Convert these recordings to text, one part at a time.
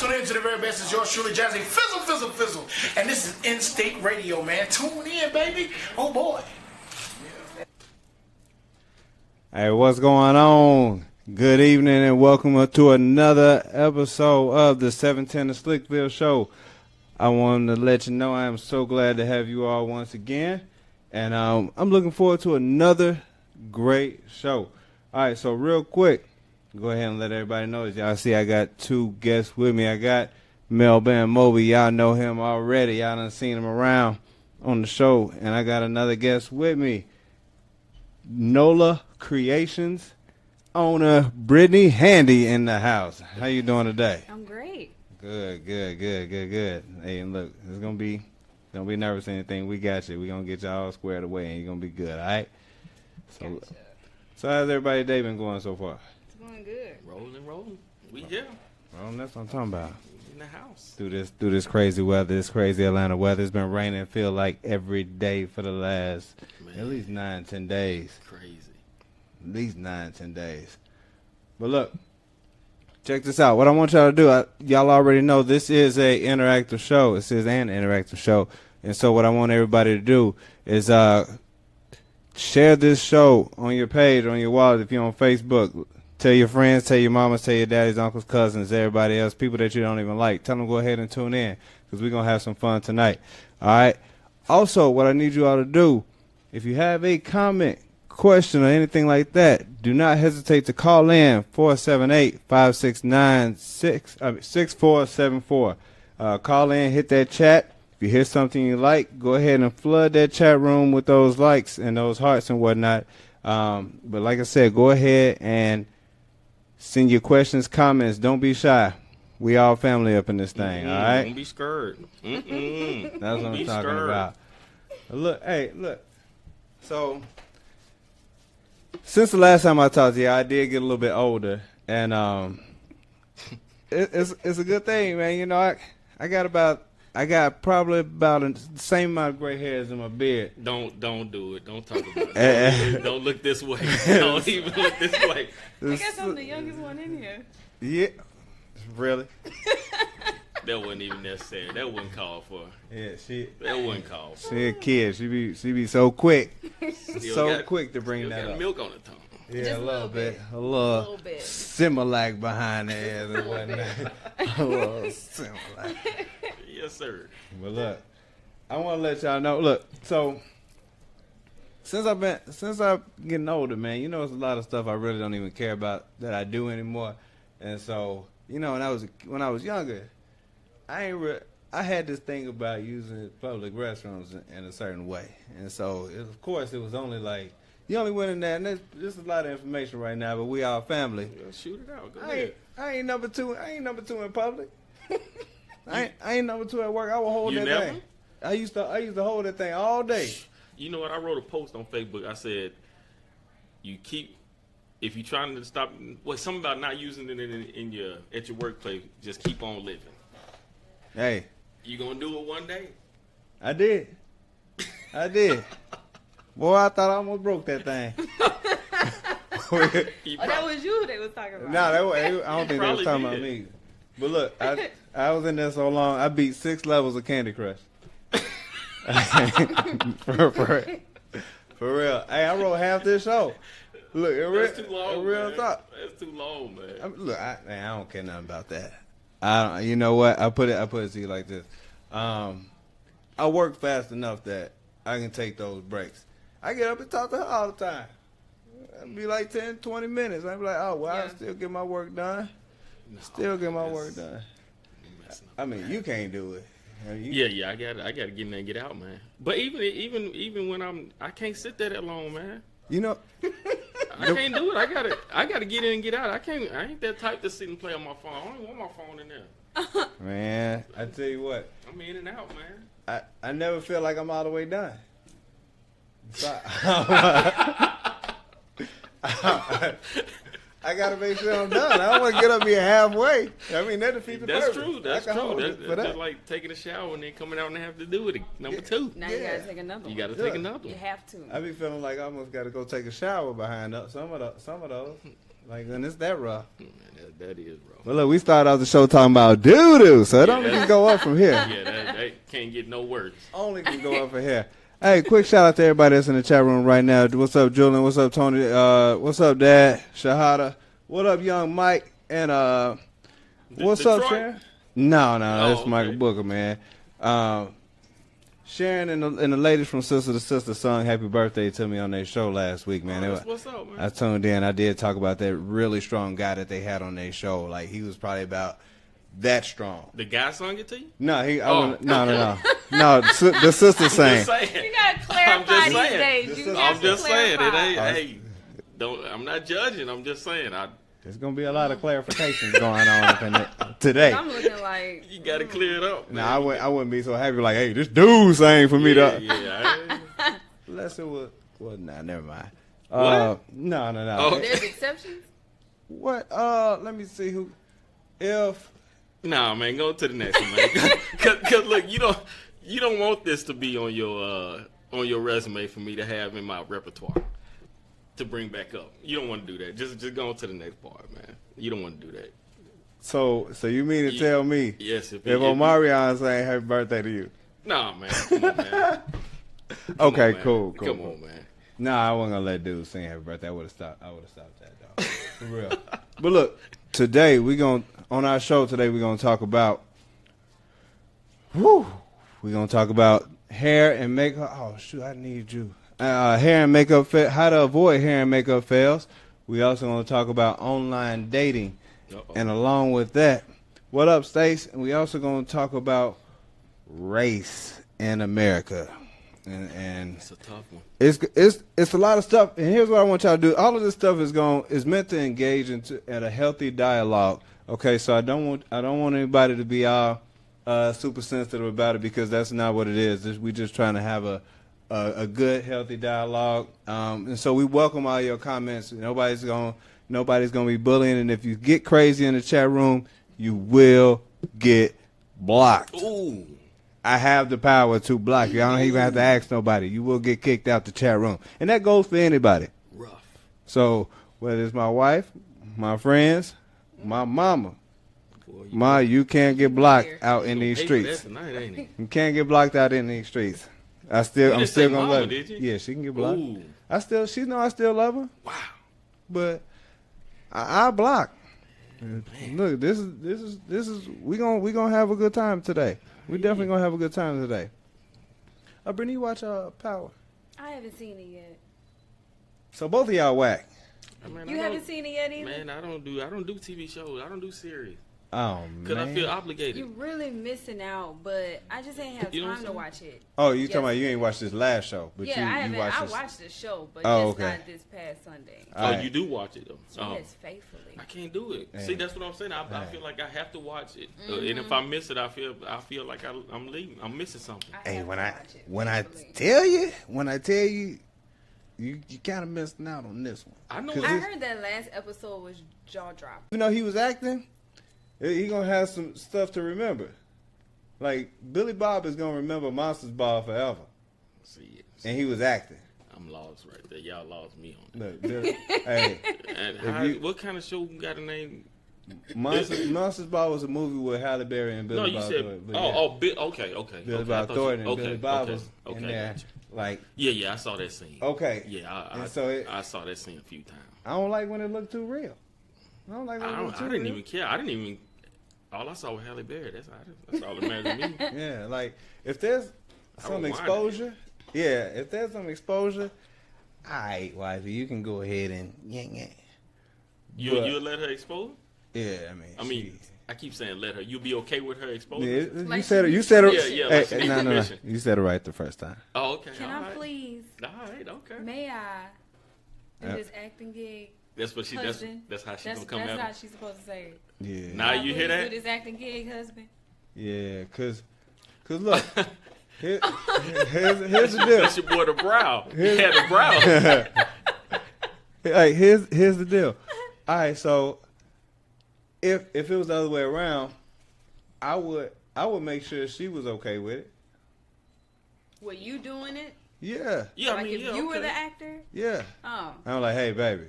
tuning in to the very best. It's yours truly, Jazzy Fizzle, Fizzle, Fizzle. And this is In-State Radio, man. Tune in, baby. Oh, boy. Hey, what's going on? Good evening and welcome to another episode of the 710 The Slickville Show. I wanted to let you know I am so glad to have you all once again. And I'm looking forward to another great show. All right, so real quick, go ahead and let everybody know. As y'all see, I got two guests with me. I got Melvin Moby. Y'all know him already. Y'all done seen him around on the show. And I got another guest with me, Nola Creationz owner Brittany Handy in the house. How you doing today? I'm great. Good. Hey, and look, it's gonna be, don't be nervous or anything. We got you. We gonna get you all squared away, and you're gonna be good. All right. So how's everybody's day been going so far? It's going good. Rolling. We here. Well, that's what I'm talking about. In the house. Through this crazy weather, this crazy Atlanta weather. It's been raining, feel like every day for the last at least 9-10 days. Crazy. At least 9-10 days. But look, check this out. What I want y'all to do, y'all already know this is a interactive show. This is an interactive show. And so what I want everybody to do is share this show on your page, on your wallet, if you're on Facebook. Tell your friends, tell your mamas, tell your daddies, uncles, cousins, everybody else, people that you don't even like. Tell them to go ahead and tune in because we're going to have some fun tonight. All right? Also, what I need you all to do, if you have a comment, question, or anything like that, do not hesitate to call in 478-569-6474. Call in, hit that chat. If you hear something you like, go ahead and flood that chat room with those likes and those hearts and whatnot. But like I said, go ahead and send your questions, comments. Don't be shy. We all family up in this thing, all right? Don't be scared. That's what I'm talking about. Look. So, since the last time I talked to you, I did get a little bit older, and it's a good thing, man. You know, I got probably about the same amount of gray hairs in my beard. Don't do it. Don't talk about it. Don't look this way. Don't even look this way. I guess I'm the youngest one in here. Yeah, really? That wasn't even necessary. That wasn't called for. Yeah, That wasn't called for. she a kid. She be so quick, Still quick to bring still that got up. milk on the tongue. Yeah, Just a little bit. A little little bit. Similac behind the ass and whatnot. A little Similac. Yes, sir. But look, I want to let y'all know. Look, so since I'm getting older, man, you know, there's a lot of stuff I really don't even care about that I do anymore. And so, you know, when I was younger, I had this thing about using public restrooms in a certain way. And so, of course, it was only like, you only went in there, and there's a lot of information right now, but we all family. Yeah, shoot it out. Go ahead. I ain't number two in public. I ain't number two at work. I will hold You that never? thing. I used to hold that thing all day. You know what? I wrote a post on Facebook. I said, if you're trying to stop, something about not using it at your workplace, just keep on living. Hey, You gonna do it one day? I did. Boy, I thought I almost broke that thing. That was you they was talking about. I don't think they was Probably talking about did. me. But look, I was in there so long, I beat 6 levels of Candy Crush. for real. Hey, I wrote half this show. Look, That's too long, real man. talk. That's too long, man. I don't care nothing about that. You know what? I put it to you like this. I work fast enough that I can take those breaks. I get up and talk to her all the time. It'd be like 10, 20 minutes. I'd be like, oh, well, I still get my work done. I mean, you can't do it. Yeah, I got to get in there and get out, man. But even when I can't sit there that long, man. You know, I can't do it. I gotta get in and get out. I ain't that type to sit and play on my phone. I don't even want my phone in there. man, I tell you what, I'm in and out, man. I never feel like I'm all the way done. So, I gotta make sure I'm done. I don't want to get up here halfway. I mean, that defeats the purpose. That's true. That's like taking a shower and then coming out and have to do it. Number two. Now you gotta take another one. You gotta take another You one. have to. I be feeling like I almost got to go take a shower behind some of those. Like, and it's that rough. Man, that is rough. But look, we started off the show talking about doo-doo, so it only can go up from here. Yeah, that can't get no worse. Only can go up from here. Hey, quick shout out to everybody that's in the chat room right now. What's up, Julian? What's up, Tony? What's up, Dad? Shahada. What up, young Mike? And what's up, Sharon? No, that's okay. Michael Booker, man. Sharon and the ladies from Sister to Sister sung "Happy Birthday" to me on their show last week, man. What's up, man? I tuned in. I did talk about that really strong guy that they had on their show. Like, he was probably about that strong. The guy sung it to you? No, no. No, the sister sang. You gotta clarify these days. I'm just saying. It ain't. Hey, I'm not judging. I'm just saying. There's gonna be a lot of clarifications going on up in it today. I'm looking like you gotta clear it up. No, I wouldn't be so happy. Like, hey, this dude sang for me. Yeah. Unless it was. Well, nah, never mind. What? No. Oh. there's exceptions. What? Let me see who. If. Nah, man, go to the next one, man. Cause look, you don't want this to be on your resume for me to have in my repertoire to bring back up. You don't want to do that. Just go on to the next part, man. You don't want to do that. So you mean to tell me? Yes. If Omarion saying happy birthday to you? Nah, man. Come on, man. Okay, man. cool. Come on, man. Nah, I wasn't gonna let dude sing happy birthday. I would have stopped that, dog. For real. But look, today on our show today we're gonna talk about. We're gonna talk about hair and makeup. Oh shoot, I need you. Hair and makeup, how to avoid hair and makeup fails. We also going to talk about online dating. And along with that, what up, Stace? And we also going to talk about race in America. And it's a tough one. It's a lot of stuff. And here's what I want y'all to do. All of this stuff is meant to engage in a healthy dialogue. Okay, so I don't want anybody to be all super sensitive about it, because that's not what it is. We just trying to have a good, healthy dialogue, and so we welcome all your comments. Nobody's gonna be bullying, and if you get crazy in the chat room, you will get blocked. Ooh, I have the power to block you. I don't even have to ask nobody. You will get kicked out the chat room, and that goes for anybody. Rough. So whether it's my wife, my friends, my mama, you can't get blocked out in these streets. Tonight, ain't it? You can't get blocked out in these streets. I'm still gonna love her. Did you? Yeah, she can get blocked. Ooh. She know I still love her. Wow. But I block. Look, this is we gonna have a good time today. We definitely gonna have a good time today. Brittany, you watch Power? I haven't seen it yet. So both of y'all whack. You haven't seen it yet either? Man, I don't do TV shows. I don't do series. Oh, man. Because I feel obligated. You're really missing out, but I just ain't have time to watch it. Oh, you talking about you ain't watched this last show? But yeah, I haven't. I watched the show, but just not this past Sunday. You do watch it, though? Yes, faithfully. I can't do it. Damn. See, that's what I'm saying. I feel like I have to watch it. And if I miss it, I feel like I'm leaving. I'm missing something. Hey, when I tell you, you kind of missing out on this one. I know. I heard that last episode was jaw dropping. You know, he was acting. He gonna have some stuff to remember. Like, Billy Bob is gonna remember Monsters Ball forever. See, and he was acting. I'm lost right there. Y'all lost me on that. Look, hey, and what kind of show got a name? Monsters Ball was a movie with Halle Berry and Billy Bob Thornton. Okay. Billy Bob Thornton and Billy Bob was in there. Like, yeah, I saw that scene. Okay. Yeah, I saw that scene a few times. I don't like when it looked too real. I didn't even care. All I saw was Halle Berry. That's all that mattered to me. Yeah, like, if there's some exposure, all right, wifey, you can go ahead and You'll let her expose? Yeah, I mean, I keep saying let her. You'll be okay with her exposure? Yeah, you said it. Yeah. No. You said it right the first time. Oh, okay. Can I please? All right, okay. May I do this acting gig? That's what that's how she's gonna come out. That's how she's supposed to say it. Yeah. Now you hear that? Do this acting gig, husband. Yeah, cause look, here's the deal. That's your boy, the brow. He had the brow. Like, here's the deal. All right, so if it was the other way around, I would make sure she was okay with it. Were you doing it? Yeah. Yeah, like if you were the actor? Yeah. Oh. I'm like, hey, baby.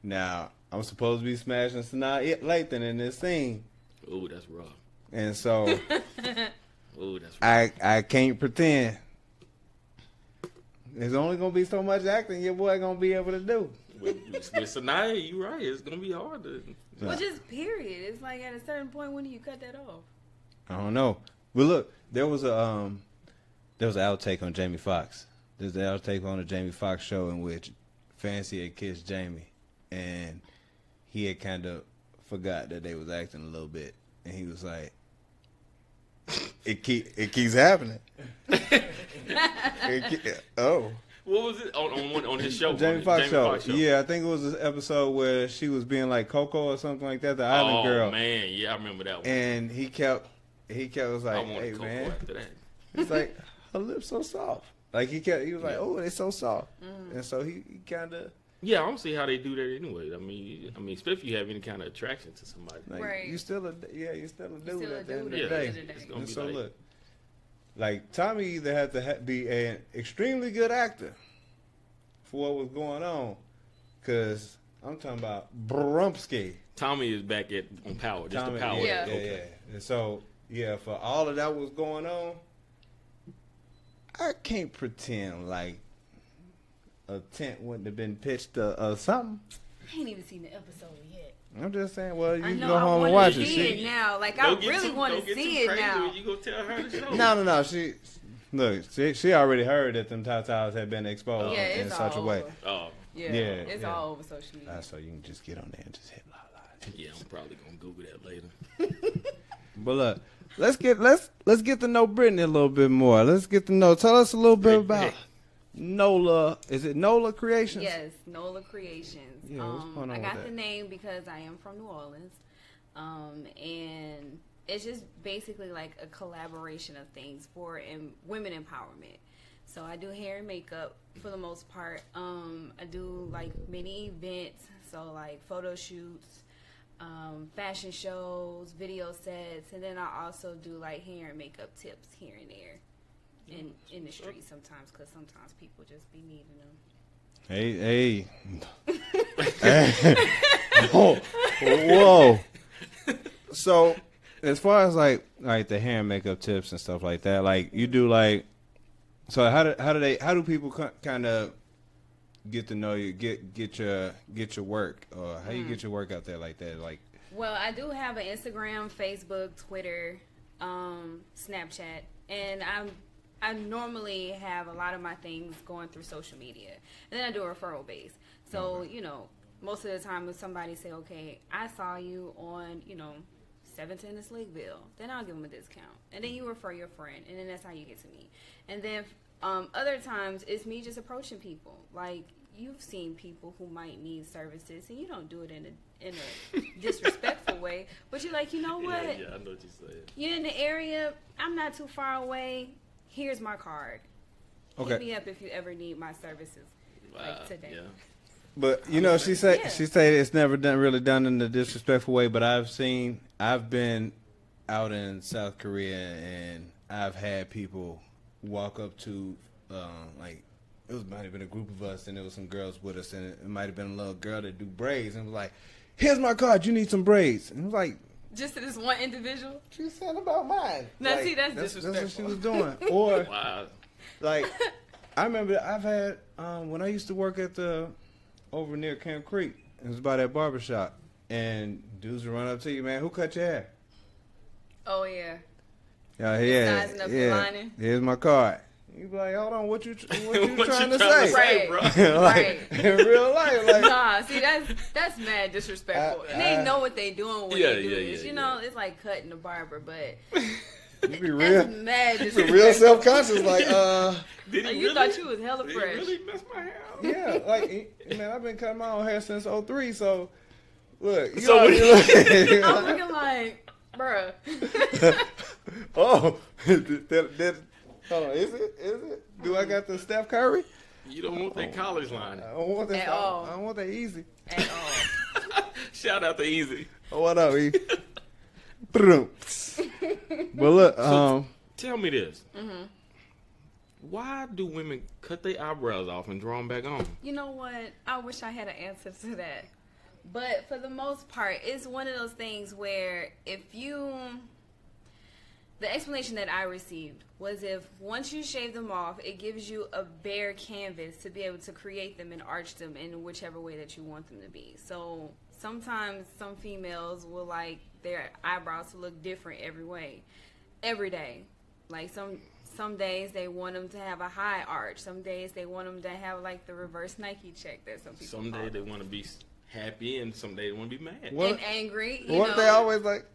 Now, I'm supposed to be smashing Sanaa Lathan in this scene. Ooh, that's rough. And so ooh, that's rough. I can't pretend. There's only gonna be so much acting your boy gonna be able to do. With Sanaa, you right. It's gonna be hard to. Well, just period. It's like at a certain point, when do you cut that off? I don't know. But look, there was an outtake on Jamie Foxx. There's an outtake on the Jamie Foxx show in which Fancy had kissed Jamie, and he had kind of forgot that they was acting a little bit, and he was like, "It keeps happening." Oh. What was it on his show? Jamie Foxx show. Yeah, I think it was this episode where she was being like Coco or something like that, the island girl. Oh man, yeah, I remember that one. And he kept was like, "Hey man," after that. it's like her lips so soft. Like he was like, "Oh, they're so soft," and so he kind of. Yeah, I don't see how they do that anyway. I mean, especially if you have any kind of attraction to somebody. Like, right. You still a dude at the end of the Yeah, day. it's gonna And be so like, look, like Tommy either had to be an extremely good actor for what was going on, because I'm talking about Brumsky. Tommy is back on Power, just Tommy, the Power. Yeah. Yeah. And so, yeah, for all of that was going on, I can't pretend like a tent wouldn't have been pitched or something. I ain't even seen the episode yet. I'm just saying, well, you I can know, go home and I watch want it. to see it now. Like, I really want to see it now. You gonna tell her the show? No. She already heard that them tatas had been exposed Yeah, in it's such a all way. over. Oh, Yeah, it's all over social media. So you can just get on there and just hit la la. yeah, I'm probably gonna Google that later. But look, let's get to know Brittany a little bit more. Tell us a little bit about Nola. Is it Nola Creationz? Yes, Nola Creationz. Yeah, what's going on I with got that? the name because I am from New Orleans, and it's just basically like a collaboration of things for women empowerment. So I do hair and makeup for the most part. I do like many events, so like photo shoots, fashion shows, video sets, and then I also do like hair and makeup tips here and there in the street sometimes, because sometimes people just be needing them. Hey. Whoa. So, as far as like the hair and makeup tips and stuff like that, like you do like, so how do people kind of get to know you, get your work, or how you get your work out there like that, like? Well, I do have an Instagram, Facebook, Twitter, Snapchat, and I normally have a lot of my things going through social media, and then I do a referral base. So most of the time, if somebody say, "Okay, I saw you on 710 to Slickville," then I'll give them a discount, and then you refer your friend, and then that's how you get to me. And then other times, it's me just approaching people. Like, you've seen people who might need services, and you don't do it in a disrespectful way, but you're like, you know what? Yeah, I know what you're saying. You're in the area. I'm not too far away. Here's my card. Okay. Hit me up if you ever need my services. Like today. Yeah. But she said it's never really done in a disrespectful way. But I've been out in South Korea, and I've had people walk up to like, might have been a group of us, and there was some girls with us, and it might have been a little girl that do braids, and was like, "Here's my card. You need some braids." And I was like, just to this one individual? "She said about mine." Now, like, see, that's disrespectful. That's what she was doing. Or Wow. like, I remember I've had when I used to work at over near Camp Creek. It was by that barbershop, and dudes would run up to you, "Man, who cut your hair?" Oh yeah. Yeah. Sizing up your lining. Here's my card. You be like, "Hold on, what you What trying you to say?" Right. bro? Like, Right. in real life, like, Nah, see, that's mad disrespectful. And they know what they doing when they do this. Yeah. It's like cutting the barber, but you be real, that's mad you be disrespectful. real self-conscious, like, Did he Like, you really? thought you was hella Did fresh. he really mess my hair up? yeah, like, man, I've been cutting my own hair since 03, so look, So already look. I'm looking like, bruh. Oh, hold on, is it? Do I got the Steph Curry? You don't want that college line. I don't want that. At all. I don't want that easy. At all. Shout out to Easy. Oh, what up, E? But look, Tell me this. Mm-hmm. Why do women cut their eyebrows off and draw them back on? You know what? I wish I had an answer to that. But for the most part, it's one of those things where the explanation that I received was if once you shave them off, it gives you a bare canvas to be able to create them and arch them in whichever way that you want them to be. So sometimes some females will like their eyebrows to look different every day. Like some days they want them to have a high arch. Some days they want them to have like the reverse Nike check that some people Some day they want to be happy and some day they want to be mad. and angry. What they always like?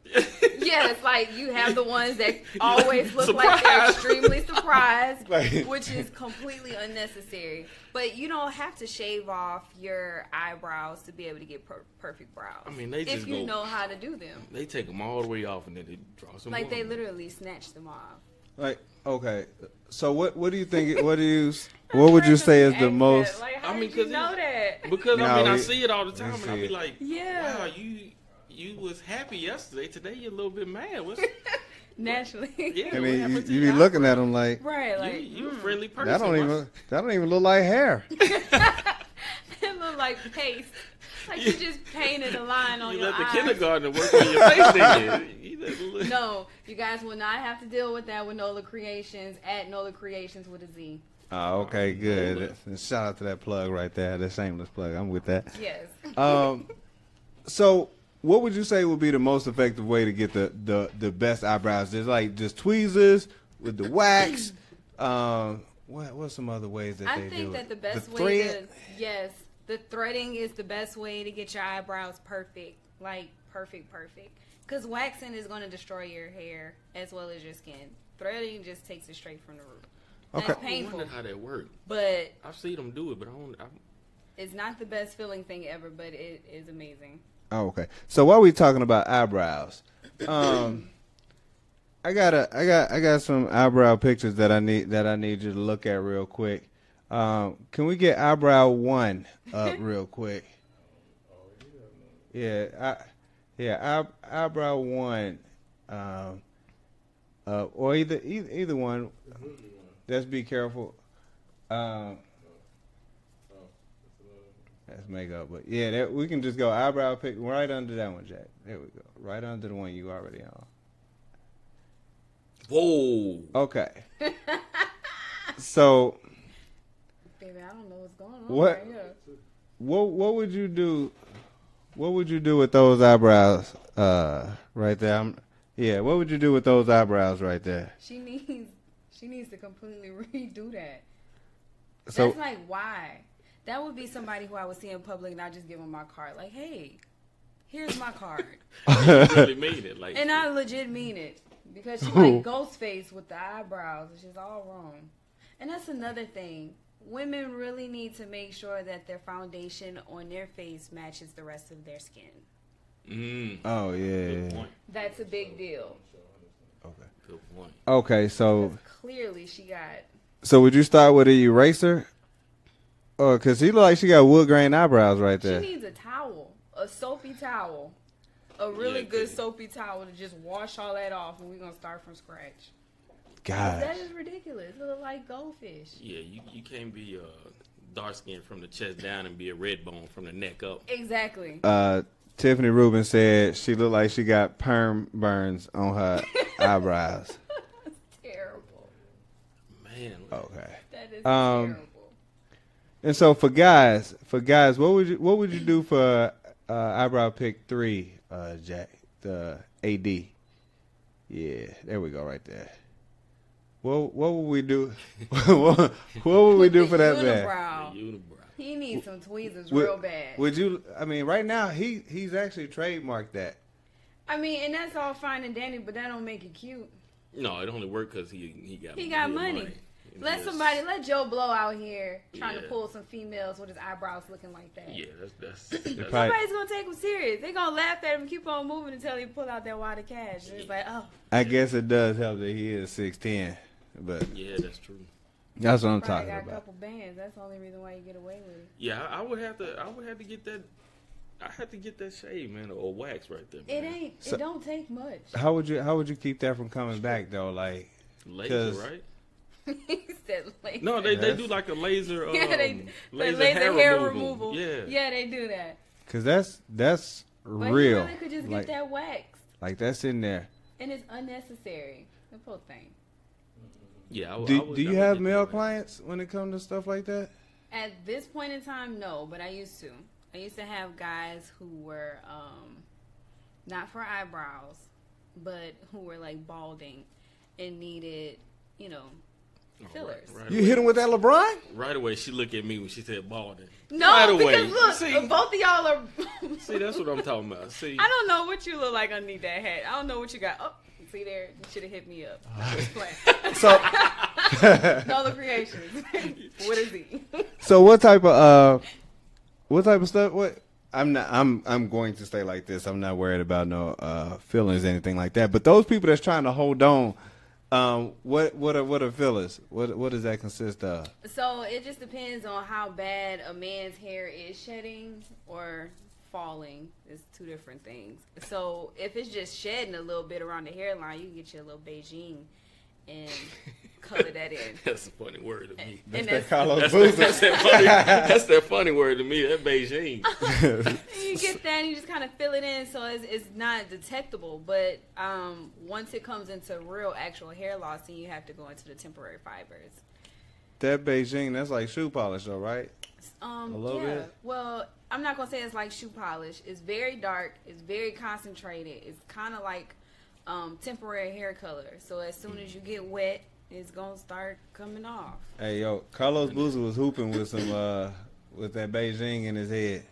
Yeah, it's like you have the ones that always look like they're extremely surprised, Like- which is completely unnecessary. But you don't have to shave off your eyebrows to be able to get perfect brows. I mean, they just if you know how to do them. They take them all the way off and then they draw some Like more. they literally snatch them off. Like, okay. So what do you think? What would you say is the most? Like, how I mean, did you 'cause know that? Because No, I we- see it all the time, we and I see be it. like, Yeah. wow, you was happy yesterday. Today you're a little bit mad. What's Naturally. yeah? I what mean, happened to you be your looking at them like Right, like You a friendly person. that don't even look like hair. it look like paste. Like you just painted a line on You your let the eyes. kindergartner work on your face, didn't you? No, you guys will not have to deal with that with Nola Creationz at Nola Creationz with a Z. Oh, okay, good. Shout out to that plug right there. That shameless plug. I'm with that. Yes. So what would you say would be the most effective way to get the best eyebrows? There's like just tweezers with the wax. What's some other ways that I they do think that it? the best The way thread? the threading is the best way to get your eyebrows perfect. Like perfect. Because waxing is going to destroy your hair as well as your skin. Threading just takes it straight from the root. Okay. That's I painful, wondered how that worked. but I've seen them do it, but it's not the best feeling thing ever, but it is amazing. Oh, okay. So while we talking about eyebrows, I got some eyebrow pictures that I need you to look at real quick. Can we get eyebrow 1 up real quick? Yeah, eyebrow 1, or either one. Let's be careful. That's makeup, but yeah, we can just go eyebrow pick right under that one, Jack. There we go, right under the one you already on. whoa. Okay. So Baby, I don't know what's going on What? right here. what would you do? What would you do with those eyebrows right there? What would you do with those eyebrows right there? She needs to completely redo that. So That's like, why? That would be somebody who I would see in public and I just give them my card. Like, hey, here's my card. You really mean it. Like, And I legit mean it. Because she like Ghostface with the eyebrows. It's just all wrong. And that's another thing. Women really need to make sure that their foundation on their face matches the rest of their skin. oh Good yeah. point. That's a big deal. Okay. Good point. Okay, so Clearly she got... so would you start with an eraser? Oh, cause he look like she got wood grain eyebrows right She there. needs a towel. A soapy towel. A really Yeah, good good. soapy towel to just wash all that off and we're going to start from scratch. Gosh. That is ridiculous. It look like goldfish. Yeah, you can't be dark skinned from the chest down and be a red bone from the neck up. Exactly. Tiffany Rubin said she looked like she got perm burns on her eyebrows. Terrible. Man, Okay. That is Um, terrible. And so for guys, what would you do for eyebrow pick 3, Jack? The AD. Yeah, there we go, right there. What would we do? what would we do for that man? Unibrow. the unibrow. He needs some tweezers Would- real bad. Would you? I mean, right now he's actually trademarked that. I mean, and that's all fine and dandy, but that don't make it cute. No, it only worked because he got Got money. Let Joe Blow out here trying to Yeah. pull some females with his eyebrows looking like that. Yeah, that's Probably- Nobody's gonna take him serious. They're gonna laugh at him, keep on moving until he pull out that wad of cash. And it's like, oh, I guess it does help that he is 6'10", but yeah, that's true. that's what I'm probably talking got a about. couple bands. That's the only reason why you get away with it. Yeah, I would have to get that. I had to get that shade, man, or wax right there. It Man. ain't. So- It don't take much. How would you keep that from coming back though? Like, laser, 'cause- right? He said laser. No, they Yes. do like a laser. Yeah, they laser laser hair removal. removal. Yeah. Yeah, they do that. Cause that's But real. you really could just get that waxed. Like that's in there. And it's unnecessary. The whole thing. Yeah. Do you have male clients when it comes to stuff like that? At this point in time, no, but I used to. I used to have guys who were not for eyebrows, but who were like balding and needed, fillers. Right You away. hit him with that LeBron? Right away, she looked at me when she said balding. No, Right away. because look, See? both of y'all are. See, that's what I'm talking about. See, I don't know what you look like underneath that hat. I don't know what you got. Oh, see there? You should have hit me up. I was playing. So Nola Creationz. What is he? So what type of stuff? What I'm going to stay like this. I'm not worried about no feelings, anything like that. But those people that's trying to hold on, what are feelings? What does that consist of? So it just depends on how bad a man's hair is shedding or falling. It's two different things. So if it's just shedding a little bit around the hairline, you can get you a little Beijing and color that in. that's a funny word to me. And That's Carlos That's that funny word to me. That Beijing. you get that and you just kind of fill it in so it's not detectable. But once it comes into real actual hair loss, then you have to go into the temporary fibers. That Beijing, that's like shoe polish, though, right? A little bit? Well, I'm not gonna say it's like shoe polish. It's very dark. It's very concentrated. It's kind of like temporary hair color. So as soon as you get wet, it's gonna start coming off. Hey, yo, Carlos Boozer was hooping with some with that Beijing in his head.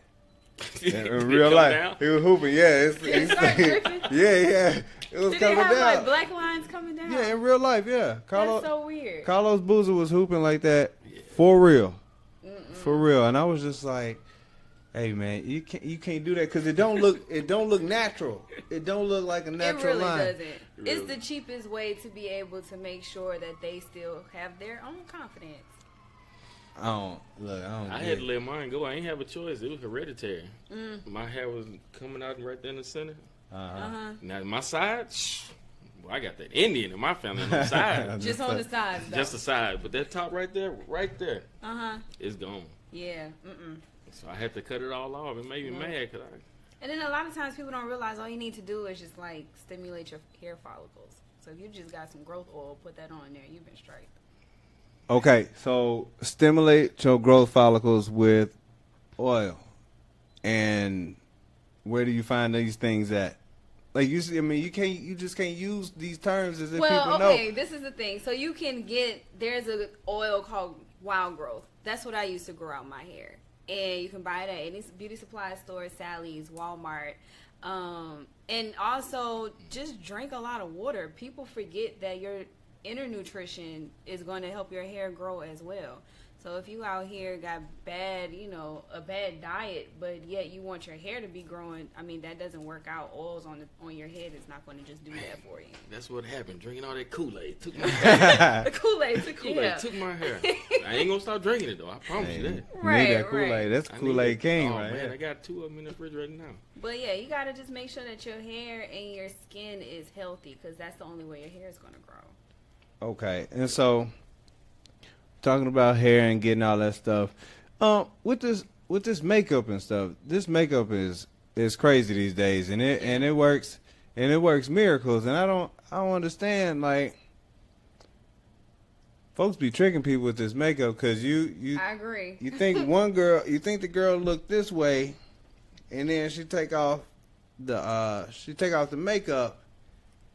In real life, down? he was hooping. Yeah, It started dripping? yeah. It was Did it coming have down. like black lines coming down? Yeah, in real life, yeah. That's so weird. Carlos Boozer was hooping like that for real, for real. And I was just like, "Hey, man, you can't do that because it don't look natural. It don't look like a natural It really line." doesn't. It's the cheapest way to be able to make sure that they still have their own confidence. I don't. I had to let mine go. I ain't have a choice. It was hereditary. My hair was coming out right there in the center. Now my side, well, I got that Indian in my family on the side. Just on the sides, though. Just the side. But that top right there, Uh-huh. it's gone. Yeah. So I had to cut it all off. It made me mad. And then a lot of times people don't realize all you need to do is just like stimulate your hair follicles. So if you just got some growth oil, put that on there, you've been straight. Okay, so stimulate your growth follicles with oil, and where do you find these things at? Like you just can't use these terms as if people know. Well, okay, this is the thing. So you can there's a oil called Wild Growth. That's what I used to grow out my hair. And you can buy it at any beauty supply store, Sally's, Walmart. And also just drink a lot of water. People forget that your inner nutrition is going to help your hair grow as well. So if you out here got bad, a bad diet, but yet you want your hair to be growing, I mean, that doesn't work out. Oils on your head is not going to just do that for you. That's what happened. Drinking all that Kool-Aid took my hair. The Kool-Aid took Took my hair. I ain't gonna stop drinking it though. I promise you that. You Right, need that Kool-Aid. right. That's I need Kool-Aid it. King, Oh right? man, I got 2 of them in the refrigerator now. But yeah, you got to just make sure that your hair and your skin is healthy because that's the only way your hair is going to grow. Okay, and so talking about hair and getting all that stuff, with this makeup and stuff, this makeup is crazy these days, and it works miracles, and I don't understand, like, folks be tricking people with this makeup because I agree. you think the girl look this way, and then she take off the makeup.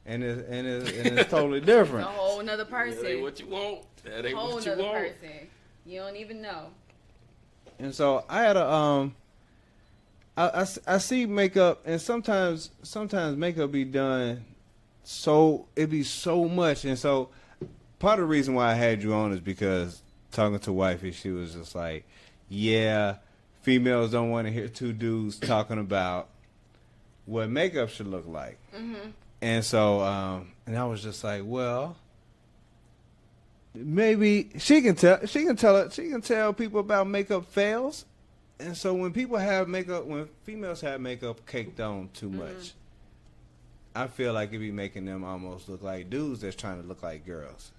And it's totally different. It's a whole nother person. That ain't what you want. That ain't Whole what you nother want. person. You don't even know. And so I had I see makeup, and sometimes makeup be done so it be so much, and so part of the reason why I had you on is because talking to wifey, she was just like, yeah, females don't want to hear 2 dudes talking about what makeup should look like. Mm-hmm. And so, and I was just like, well, maybe she can tell people about makeup fails. And so when females have makeup caked on too much, I feel like it be making them almost look like dudes that's trying to look like girls.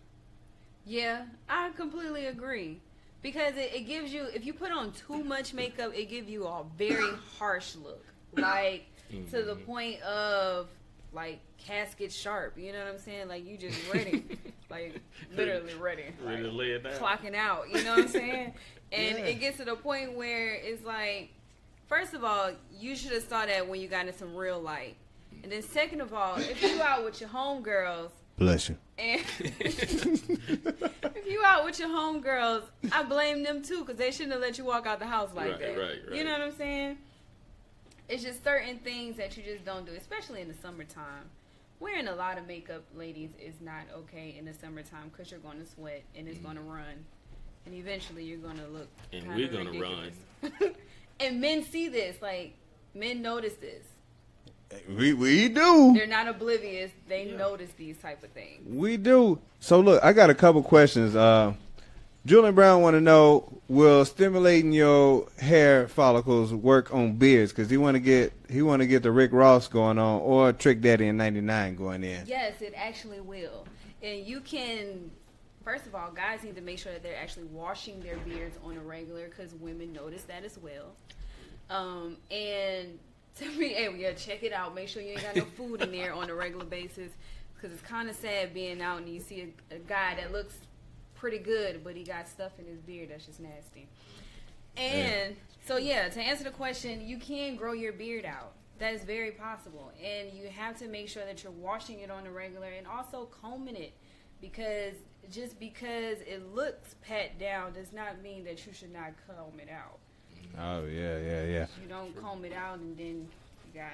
Yeah, I completely agree. Because it gives you, if you put on too much makeup, it gives you a very harsh look. Like, to the point of, like, casket sharp. You know what I'm saying? Like, you just ready. Like, literally ready. Ready to lay it down. Clocking out. You know what I'm saying? And it gets to the point where it's like, first of all, you should have saw that when you got into some real light. And then second of all, if you out with your homegirls. Bless you. And if you out with your homegirls, I blame them too, because they shouldn't have let you walk out the house like that. Right. You know what I'm saying? It's just certain things that you just don't do, especially in the summertime. Wearing a lot of makeup, ladies, is not okay in the summertime because you're going to sweat and it's going to run. And eventually you're going to look and we're going to run. And men see this. Like, men notice this. We do. They're not oblivious. They notice these type of things. We do. So look, I got a couple questions. Julian Brown want to know: will stimulating your hair follicles work on beards? Because he want to get the Rick Ross going on or Trick Daddy in '99 going in. Yes, it actually will. And you can. First of all, guys need to make sure that they're actually washing their beards on a regular, because women notice that as well. And to be able to check it out, make sure you ain't got no food in there on a regular basis, because it's kind of sad being out and you see a guy that looks pretty good, but he got stuff in his beard that's just nasty. And so to answer the question, you can grow your beard out. That is very possible, and you have to make sure that you're washing it on a regular and also combing it, because just because it looks pat down does not mean that you should not comb it out. Oh yeah. You don't comb it out, and then you got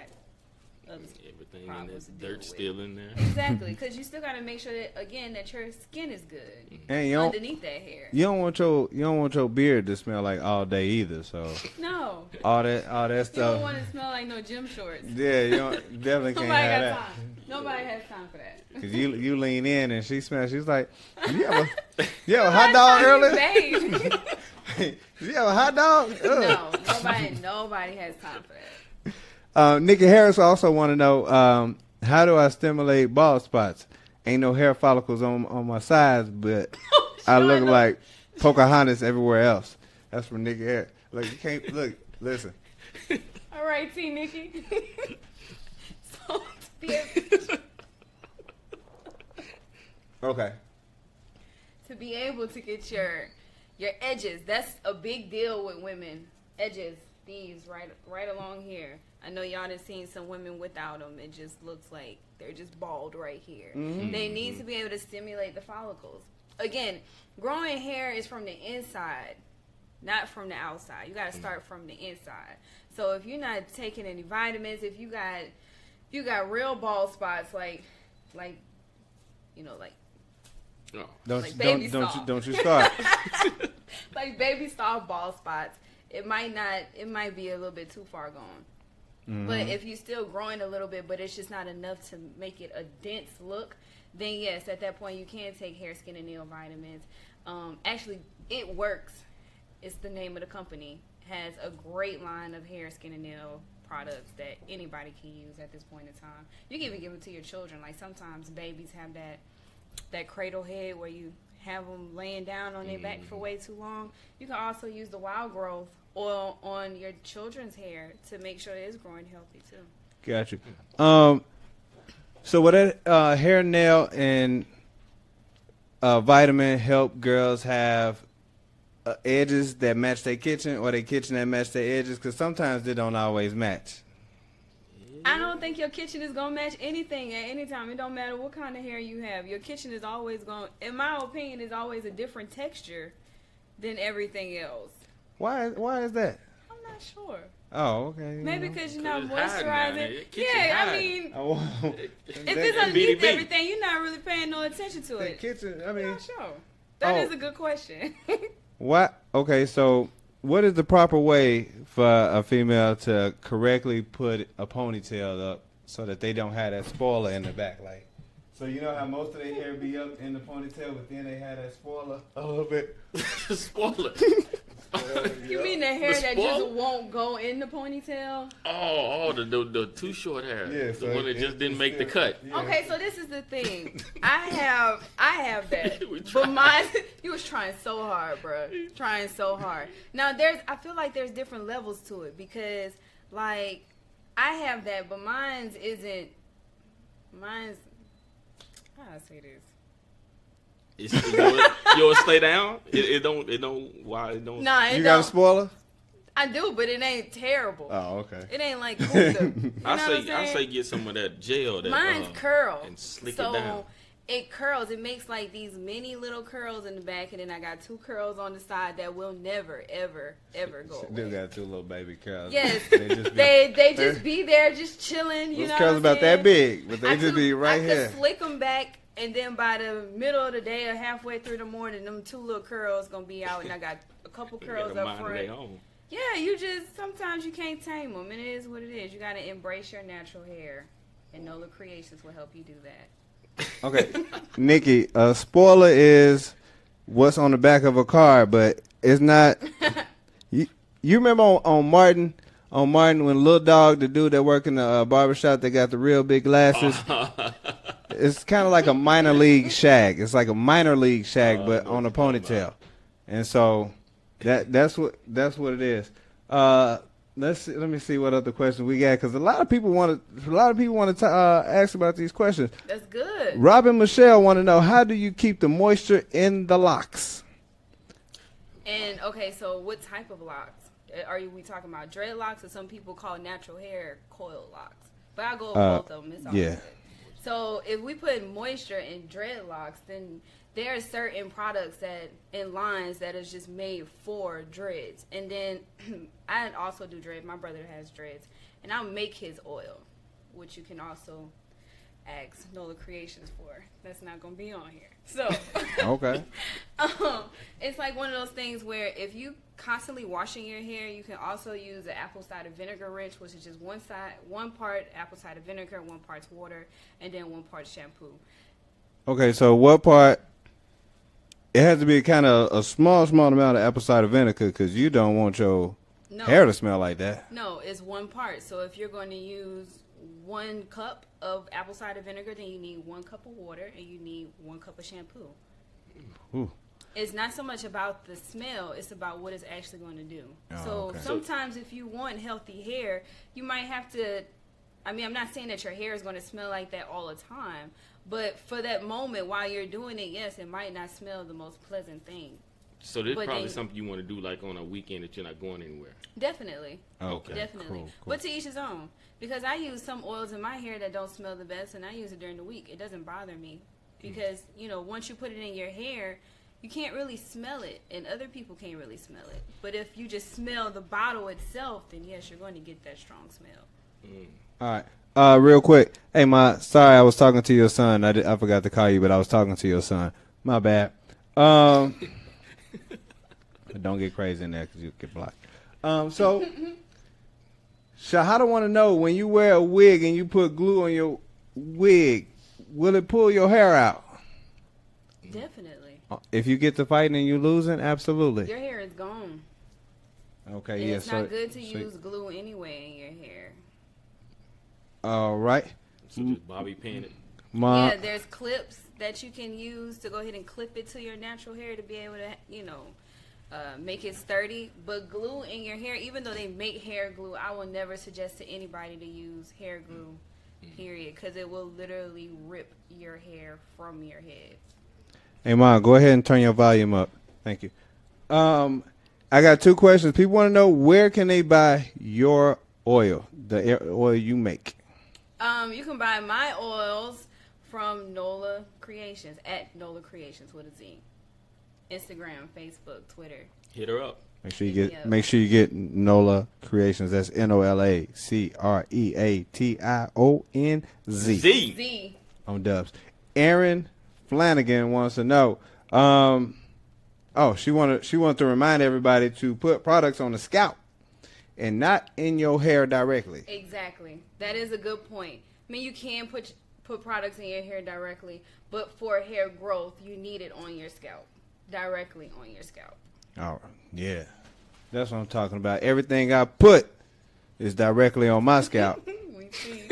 everything in that dirt still in there. Exactly, because you still got to make sure that that your skin is good and underneath that hair. You don't want your beard to smell like all day either. So no, all that stuff. You don't want to smell like no gym shorts. Yeah, you definitely can't have that. Time. Nobody has time for that. Cause you lean in and she smells. She's like, you have a hot dog earlier? You have a hot dog? No, nobody has time for that. Nikki Harris also want to know, how do I stimulate bald spots? Ain't no hair follicles on my sides, but I look like Pocahontas everywhere else. That's from Nikki Harris. Look, you can't look. Listen. All right, T. Nikki. So okay. To be able to get your edges, that's a big deal with women. Edges, these right along here. I know y'all done seen some women without them. It just looks like they're just bald right here. Mm-hmm. They need to be able to stimulate the follicles. Again, growing hair is from the inside, not from the outside. You got to start from the inside. So if you're not taking any vitamins, if you got real bald spots like Oh. Don't you start. Like baby soft bald spots, it might be a little bit too far gone. Mm-hmm. But if you're still growing a little bit, but it's just not enough to make it a dense look, then yes, at that point you can take hair, skin, and nail vitamins. Actually, It Works. It's the name of the company. Has a great line of hair, skin, and nail products that anybody can use at this point in time. You can even give it to your children. Like sometimes babies have that cradle head where you have them laying down on their back for way too long. You can also use the wild growth oil on your children's hair to make sure it's growing healthy too. Got you. So would that hair, nail, and vitamin help girls have edges that match their kitchen, or their kitchen that match their edges? Because sometimes they don't always match. I don't think your kitchen is going to match anything at any time. It don't matter what kind of hair you have. Your kitchen is always going, in my opinion, is always a different texture than everything else. Why is that? I'm not sure. Oh, okay. Maybe because you're not moisturizing. Yeah, I mean, if it's underneath everything, you're not really paying no attention to it. Kitchen, I mean. I'm not sure. That is a good question. What? Okay, so what is the proper way for a female to correctly put a ponytail up so that they don't have that spoiler in the back? Like, so you know how most of their hair be up in the ponytail, but then they have that spoiler a little bit. Spoiler. You mean the hair that just spoiler? won't go in the ponytail? Oh, the too short hair. Yeah, the so one that just didn't make the cut. Yeah. Okay, so this is the thing. I have that, We but tried. mine. You was trying so hard, bro. Trying so hard. Now I feel like there's different levels to it because, like, I have that, but mine's isn't. Mine's. How do I say this? Yours stay down. It don't. Why it don't? Nah, it You got a don't. spoiler? I do, but it ain't terrible. Oh, okay. It ain't like Huda. You know I what I'm say saying? get some of that gel. That, Mine's curl. and slick so it down. it curls. It makes like these mini little curls in the back, and then I got 2 curls on the side that will never, ever, ever go They away. got 2 little baby curls. Yes, They just be, they just be there, just chilling. You those know, curls what I'm about that saying? big, but they I just could- be right I here. could slick them back, and then by the middle of the day or halfway through the morning, them 2 little curls gonna be out, and I got a couple They curls got a up mind of front. their own. Yeah, you just sometimes you can't tame them, and it is what it is. You gotta embrace your natural hair, and Nola Creationz will help you do that. Okay, Nikki, a spoiler is what's on the back of a car, but it's not. You remember on Martin when Lil Dog, the dude that work in the barbershop, they got the real big glasses. It's kind of like a minor league shag. It's like a minor league shag, but on a ponytail, and so that's what it is. Let me see what other questions we got because a lot of people want to ask about these questions. That's good. Robin Michelle want to know, how do you keep the moisture in the locks? And okay, so what type of locks? We talking about dreadlocks, or some people call natural hair coil locks? But I'll go with both of them. It's all yeah. good. So if we put moisture in dreadlocks, then there are certain products in lines that is just made for dreads. And then I also do dreads. My brother has dreads, and I'll make his oil, which you can also ask Nola Creationz for. That's not gonna be on here. So Okay. it's like one of those things where if you constantly washing your hair, you can also use an apple cider vinegar rinse, which is just one part apple cider vinegar, 1 part water, and then 1 part shampoo. Okay, so what part? It has to be kind of a small amount of apple cider vinegar because you don't want your hair to smell like that. No, it's 1 part. So if you're going to use 1 cup of apple cider vinegar, then you need 1 cup of water, and you need 1 cup of shampoo. Ooh. It's not so much about the smell, it's about what it's actually going to do. Oh, So okay. sometimes if you want healthy hair, you might have to, I mean, I'm not saying that your hair is going to smell like that all the time, but for that moment while you're doing it, yes, it might not smell the most pleasant thing. So this But probably then- something you want to do like on a weekend that you're not going anywhere. Definitely. Okay. Definitely. Cool. But to each his own. Because I use some oils in my hair that don't smell the best, and I use it during the week. It doesn't bother me. Because, once you put it in your hair, you can't really smell it, and other people can't really smell it. But if you just smell the bottle itself, then yes, you're going to get that strong smell. All right. Real quick. Hey, sorry, I was talking to your son. I forgot to call you, but I was talking to your son. My bad. Don't get crazy in there because you get blocked. So, Shahada want to know, when you wear a wig and you put glue on your wig, will it pull your hair out? Definitely. If you get to fighting and you losing, absolutely. Your hair is gone. Okay, And yeah. it's so, not good to so- use glue anyway in your hair. All right. So just Bobby pin it. Ma, Yeah, there's clips that you can use to go ahead and clip it to your natural hair to be able to, make it sturdy. But glue in your hair, even though they make hair glue, I will never suggest to anybody to use hair glue, period, because it will literally rip your hair from your head. Hey, Mom, go ahead and turn your volume up. Thank you. I got 2 questions. People want to know, where can they buy your oil, the oil you make? You can buy my oils from Nola Creationz, at Nola Creationz with a Z. Instagram, Facebook, Twitter. Hit her up. Make sure you Hit me get up. make sure you get Nola Creationz. That's NOLACREATIONZ Z. Z. on Dubs. Aaron Flanagan wants to know. She wanted to remind everybody to put products on the scalp and not in your hair directly. Exactly. That is a good point. I mean, you can put products in your hair directly, but for hair growth, you need it on your scalp, directly on your scalp. Oh, yeah. That's what I'm talking about. Everything I put is directly on my scalp. We see.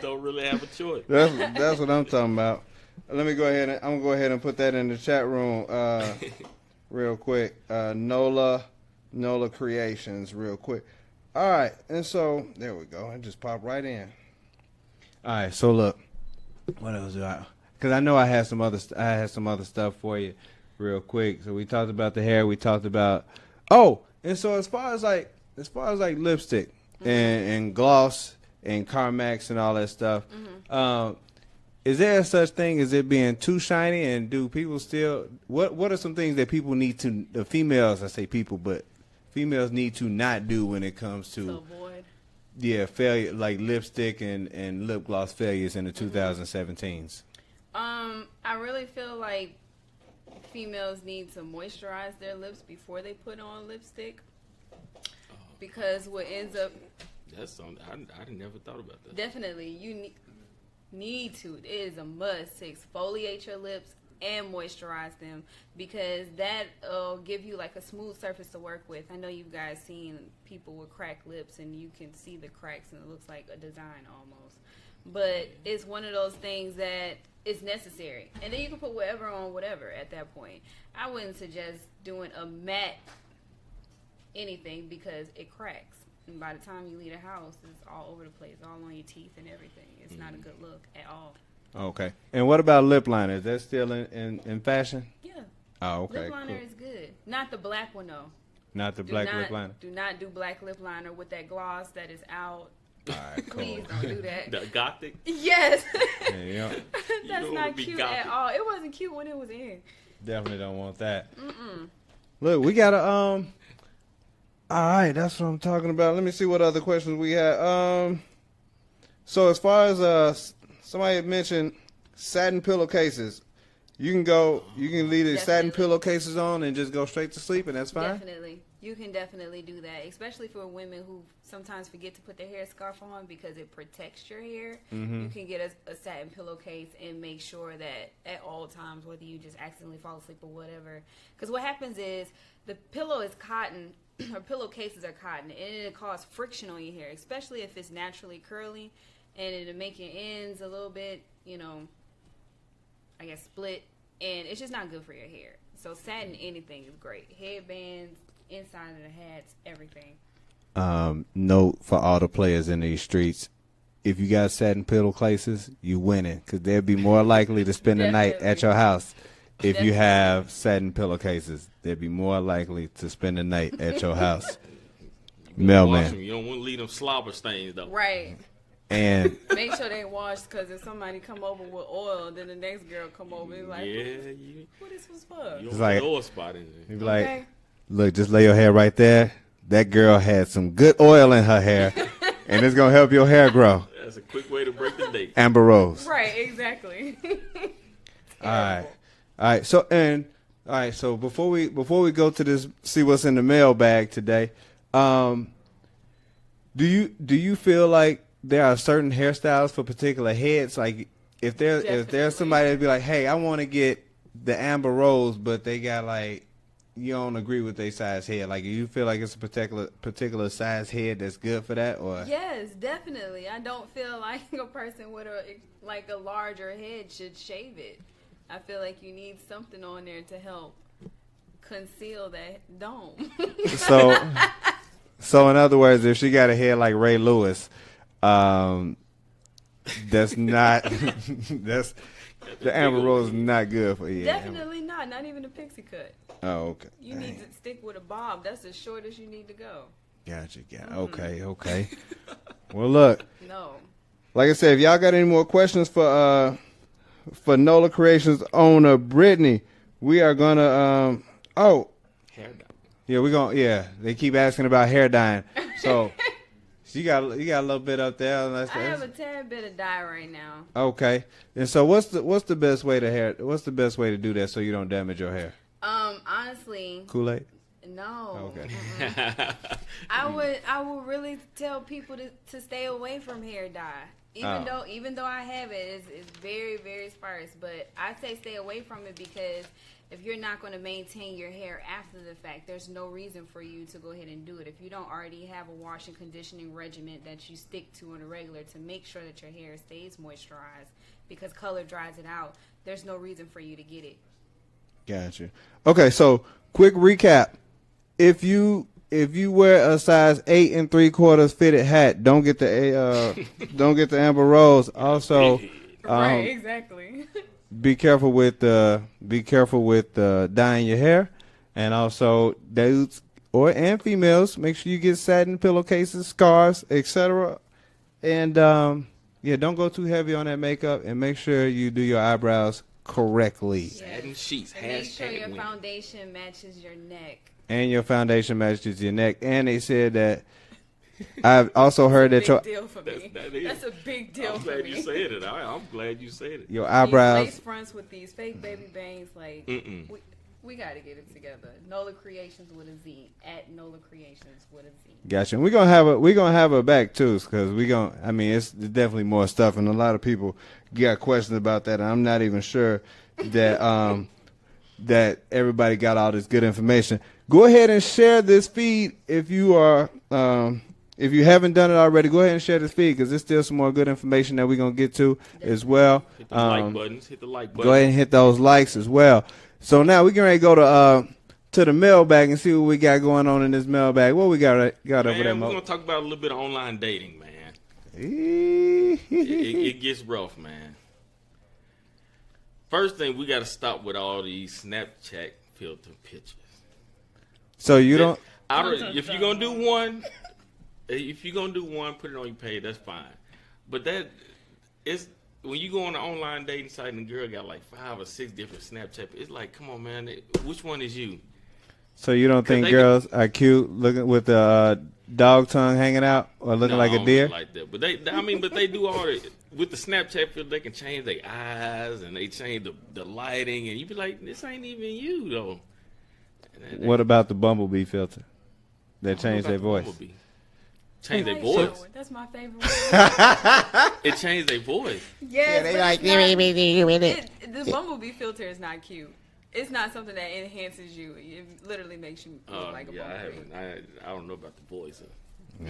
Don't really have a choice. That's what I'm talking about. Let me go ahead and I'm gonna go ahead and put that in the chat room real quick. Nola Creationz real quick. All right, and so there we go. It just popped right in. All right, so look, what else do I? Because I know I had some other stuff for you real quick. So we talked about the hair. We talked about and so as far as like lipstick and gloss and Carmex and all that stuff. Is there such thing as it being too shiny, and do people still? What are some things that people need to? The females, I say people, but females need to not do when it comes to avoid. Yeah, failure like lipstick and lip gloss failures in the 2017s. I really feel like females need to moisturize their lips before they put on lipstick, because what ends up That's something I never thought about that. definitely you need to. It is a must to exfoliate your lips and moisturize them, because that'll give you like a smooth surface to work with. I know you guys seen people with cracked lips and you can see the cracks and it looks like a design almost. But it's one of those things that is necessary. And then you can put whatever on whatever at that point. I wouldn't suggest doing a matte anything because it cracks. And by the time you leave the house, it's all over the place, all on your teeth and everything. It's not a good look at all. Okay. And what about lip liner? Is that still in fashion? Yeah. Oh, okay. Lip liner Cool. is good. Not the black one, though. Not the black lip liner? Do not do black lip liner with that gloss that is out. All right, cool. Please don't do that. The gothic. Yes. Yeah, That's don't wanna not be cute gothic. at all. It wasn't cute when it was in. definitely don't want that. Look, we got a all right, that's what I'm talking about. Let me see what other questions we had. So as far as somebody had mentioned satin pillowcases, you can leave the satin Definitely. pillowcases on and just go straight to sleep, and that's fine. Definitely. You can definitely do that, especially for women who sometimes forget to put their hair scarf on because it protects your hair. You can get a satin pillowcase and make sure that at all times, whether you just accidentally fall asleep or whatever, because what happens is the pillow is cotton, or pillowcases are cotton, and it'll cause friction on your hair, especially if it's naturally curly, and it'll make your ends a little bit, I guess split, and it's just not good for your hair. So satin anything is great. Headbands, inside of the hats, everything. Note for all the players in these streets: if you got satin pillowcases, you winning, because they'll be more likely to spend the night at your house. If you have satin pillowcases, they'll be more likely to spend the night at your house. Mailman. You don't want to leave them slobber stains though. Right. And Make sure they washed, because if somebody come over with oil, then the next girl come over and like, what this was for? You It's don't like- put oil spot in there. you be like, Okay. look, just lay your hair right there. That girl had some good oil in her hair, and it's going to help your hair grow. That's a quick way to break the date. Amber Rose. Right, exactly. All right. So before we go to this, see what's in the mailbag today. Do you feel like there are certain hairstyles for particular heads? Like if there's somebody that'd be like, hey, I want to get the Amber Rose, but they got like, you don't agree with their size head. Like, do you feel like it's a particular size head that's good for that, or? Yes, definitely. I don't feel like a person with a larger head should shave it. I feel like you need something on there to help conceal that dome. So in other words, if she got a head like Ray Lewis, that's not the Amber Rose is not good for you. Definitely not. Not even a pixie cut. Oh, okay. You need to stick with a bob. That's as short as you need to go. Gotcha. Okay. Well, look, No. like I said, if y'all got any more questions for Nola Creationz owner Brittany, we are gonna Hair dye. they keep asking about hair dyeing. So you got a little bit up there. I have a tad bit of dye right now. Okay. And so what's the best way to do that so you don't damage your hair? Honestly, Kool-Aid? no. Okay. I would really tell people to stay away from hair dye. Even though I have it, it's very, very sparse. But I say stay away from it because if you're not going to maintain your hair after the fact, there's no reason for you to go ahead and do it. If you don't already have a wash and conditioning regimen that you stick to on a regular to make sure that your hair stays moisturized, because color dries it out, there's no reason for you to get it. Gotcha. Okay, so quick recap. If you wear a size 8 3/4 fitted hat, don't get the Amber Rose. Also, right, exactly. Be careful with dyeing your hair, and also dudes and females, make sure you get satin pillowcases, scarves, etc. And don't go too heavy on that makeup, and make sure you do your eyebrows correctly. Satin sheets. And make sure your foundation matches your neck. And your foundation matches your neck. And they said that I've also heard that your deal for me. That's a big deal for me. I'm glad you said it. I'm glad you said it. Your eyebrows. These lace fronts with these fake baby bangs, like we got to get it together. Nola Creationz with a Z, at Nola Creationz with a Z. Gotcha. And we're gonna have her back too, because it's definitely more stuff, and a lot of people got questions about that. And I'm not even sure that that everybody got all this good information. Go ahead and share this feed if you are. If you haven't done it already, go ahead and share this feed, because there's still some more good information that we're going to get to as well. Hit the like buttons. Hit the like buttons. Go ahead and hit those likes as well. So now we're going to go to the mailbag and see what we got going on in this mailbag. What we got over there, Mo? We're going to talk about a little bit of online dating, man. it gets rough, man. First thing, we got to stop with all these Snapchat filter pictures. So you don't... If you're going to do one... If you're going to do one, put it on your page, that's fine. But when you go on an online dating site and the girl got like 5 or 6 different Snapchat, it's like, come on, man, which one is you? So you don't think girls are cute looking with the dog tongue hanging out or looking like a deer? Like that. But they do all it. With the Snapchat filter, they can change their eyes and they change the lighting, and you be like, this ain't even you, though. What about the Bumblebee filter? That changed their voice. Bumblebee. Change their voice. That's my favorite one. It changed their voice. Yes, they like the Bumblebee filter is not cute. It's not something that enhances you. It literally makes you look like a bumblebee. I don't know about the voice. All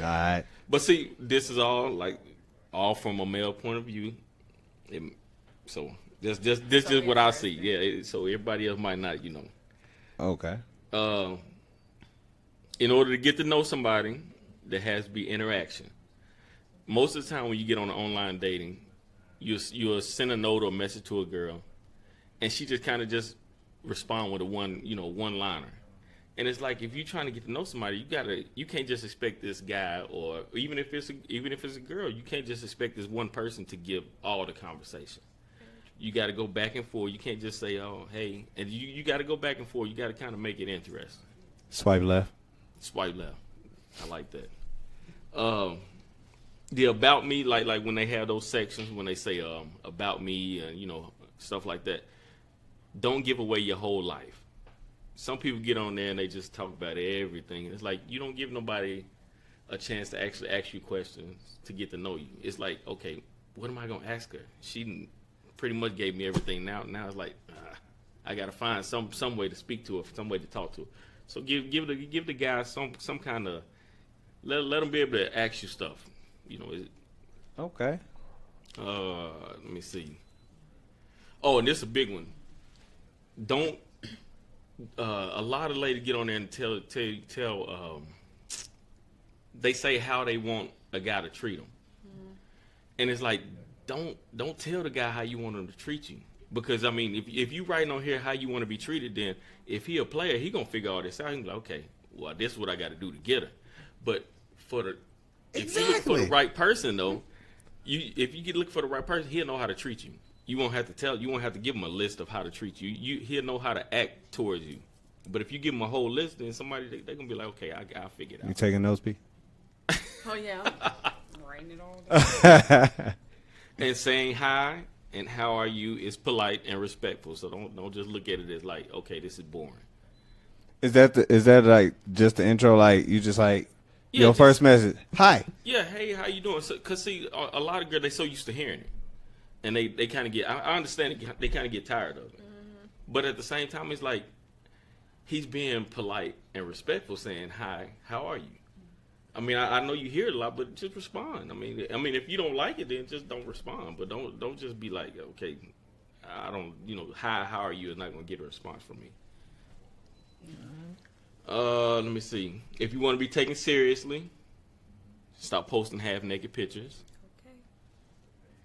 right. But see, this is all from a male point of view. So this is what I see. Yeah. So everybody else might not, Okay. In order to get to know somebody, there has to be interaction. Most of the time when you get on online dating, you'll send a note or a message to a girl, and she just kind of just respond with a one-liner. And it's like, if you're trying to get to know somebody, you can't just expect this guy, or even if it's a girl, you can't just expect this one person to give all the conversation. You got to go back and forth. You can't just say, oh, hey, and you got to go back and forth. You got to kind of make it interesting. Swipe left. I like that. The about me, like when they have those sections, when they say about me and stuff like that, don't give away your whole life. Some people get on there and they just talk about everything. It's like, you don't give nobody a chance to actually ask you questions to get to know you. It's like, okay, what am I gonna ask her? She pretty much gave me everything. Now it's like, I gotta find some way to speak to her, some way to talk to her. So give the guy some kind of, let them be able to ask you stuff. Okay. Let me see. Oh, and this is a big one. Don't. A lot of ladies get on there and tell. They say how they want a guy to treat them, and it's like, don't tell the guy how you want him to treat you. Because if you writing on here how you want to be treated, then if he a player, he gonna figure all this out. He be like, okay, well, this is what I got to do to get her. But if you look for the right person, though, if you look for the right person, he'll know how to treat you. You won't have to give him a list of how to treat you. He'll know how to act towards you. But if you give him a whole list, then somebody they're gonna be like, okay, I'll figure it out. You taking those, P? Oh yeah, I'm writing it all down. And saying hi and how are you is polite and respectful. So don't just look at it as like, okay, this is boring. Is that like just the intro? Like you just like your first message, hi. Yeah, hey, how you doing? Cause see, a lot of girls, they so used to hearing it, and they kind of get. I understand they kind of get tired of it. But at the same time, it's like he's being polite and respectful, saying, "Hi, how are you?" I mean, I know you hear it a lot, but just respond. I mean, if you don't like it, then just don't respond. But don't just be like, okay, I don't, hi, how are you? Is not gonna get a response from me. Let me see. If you want to be taken seriously, stop posting half-naked pictures. Okay.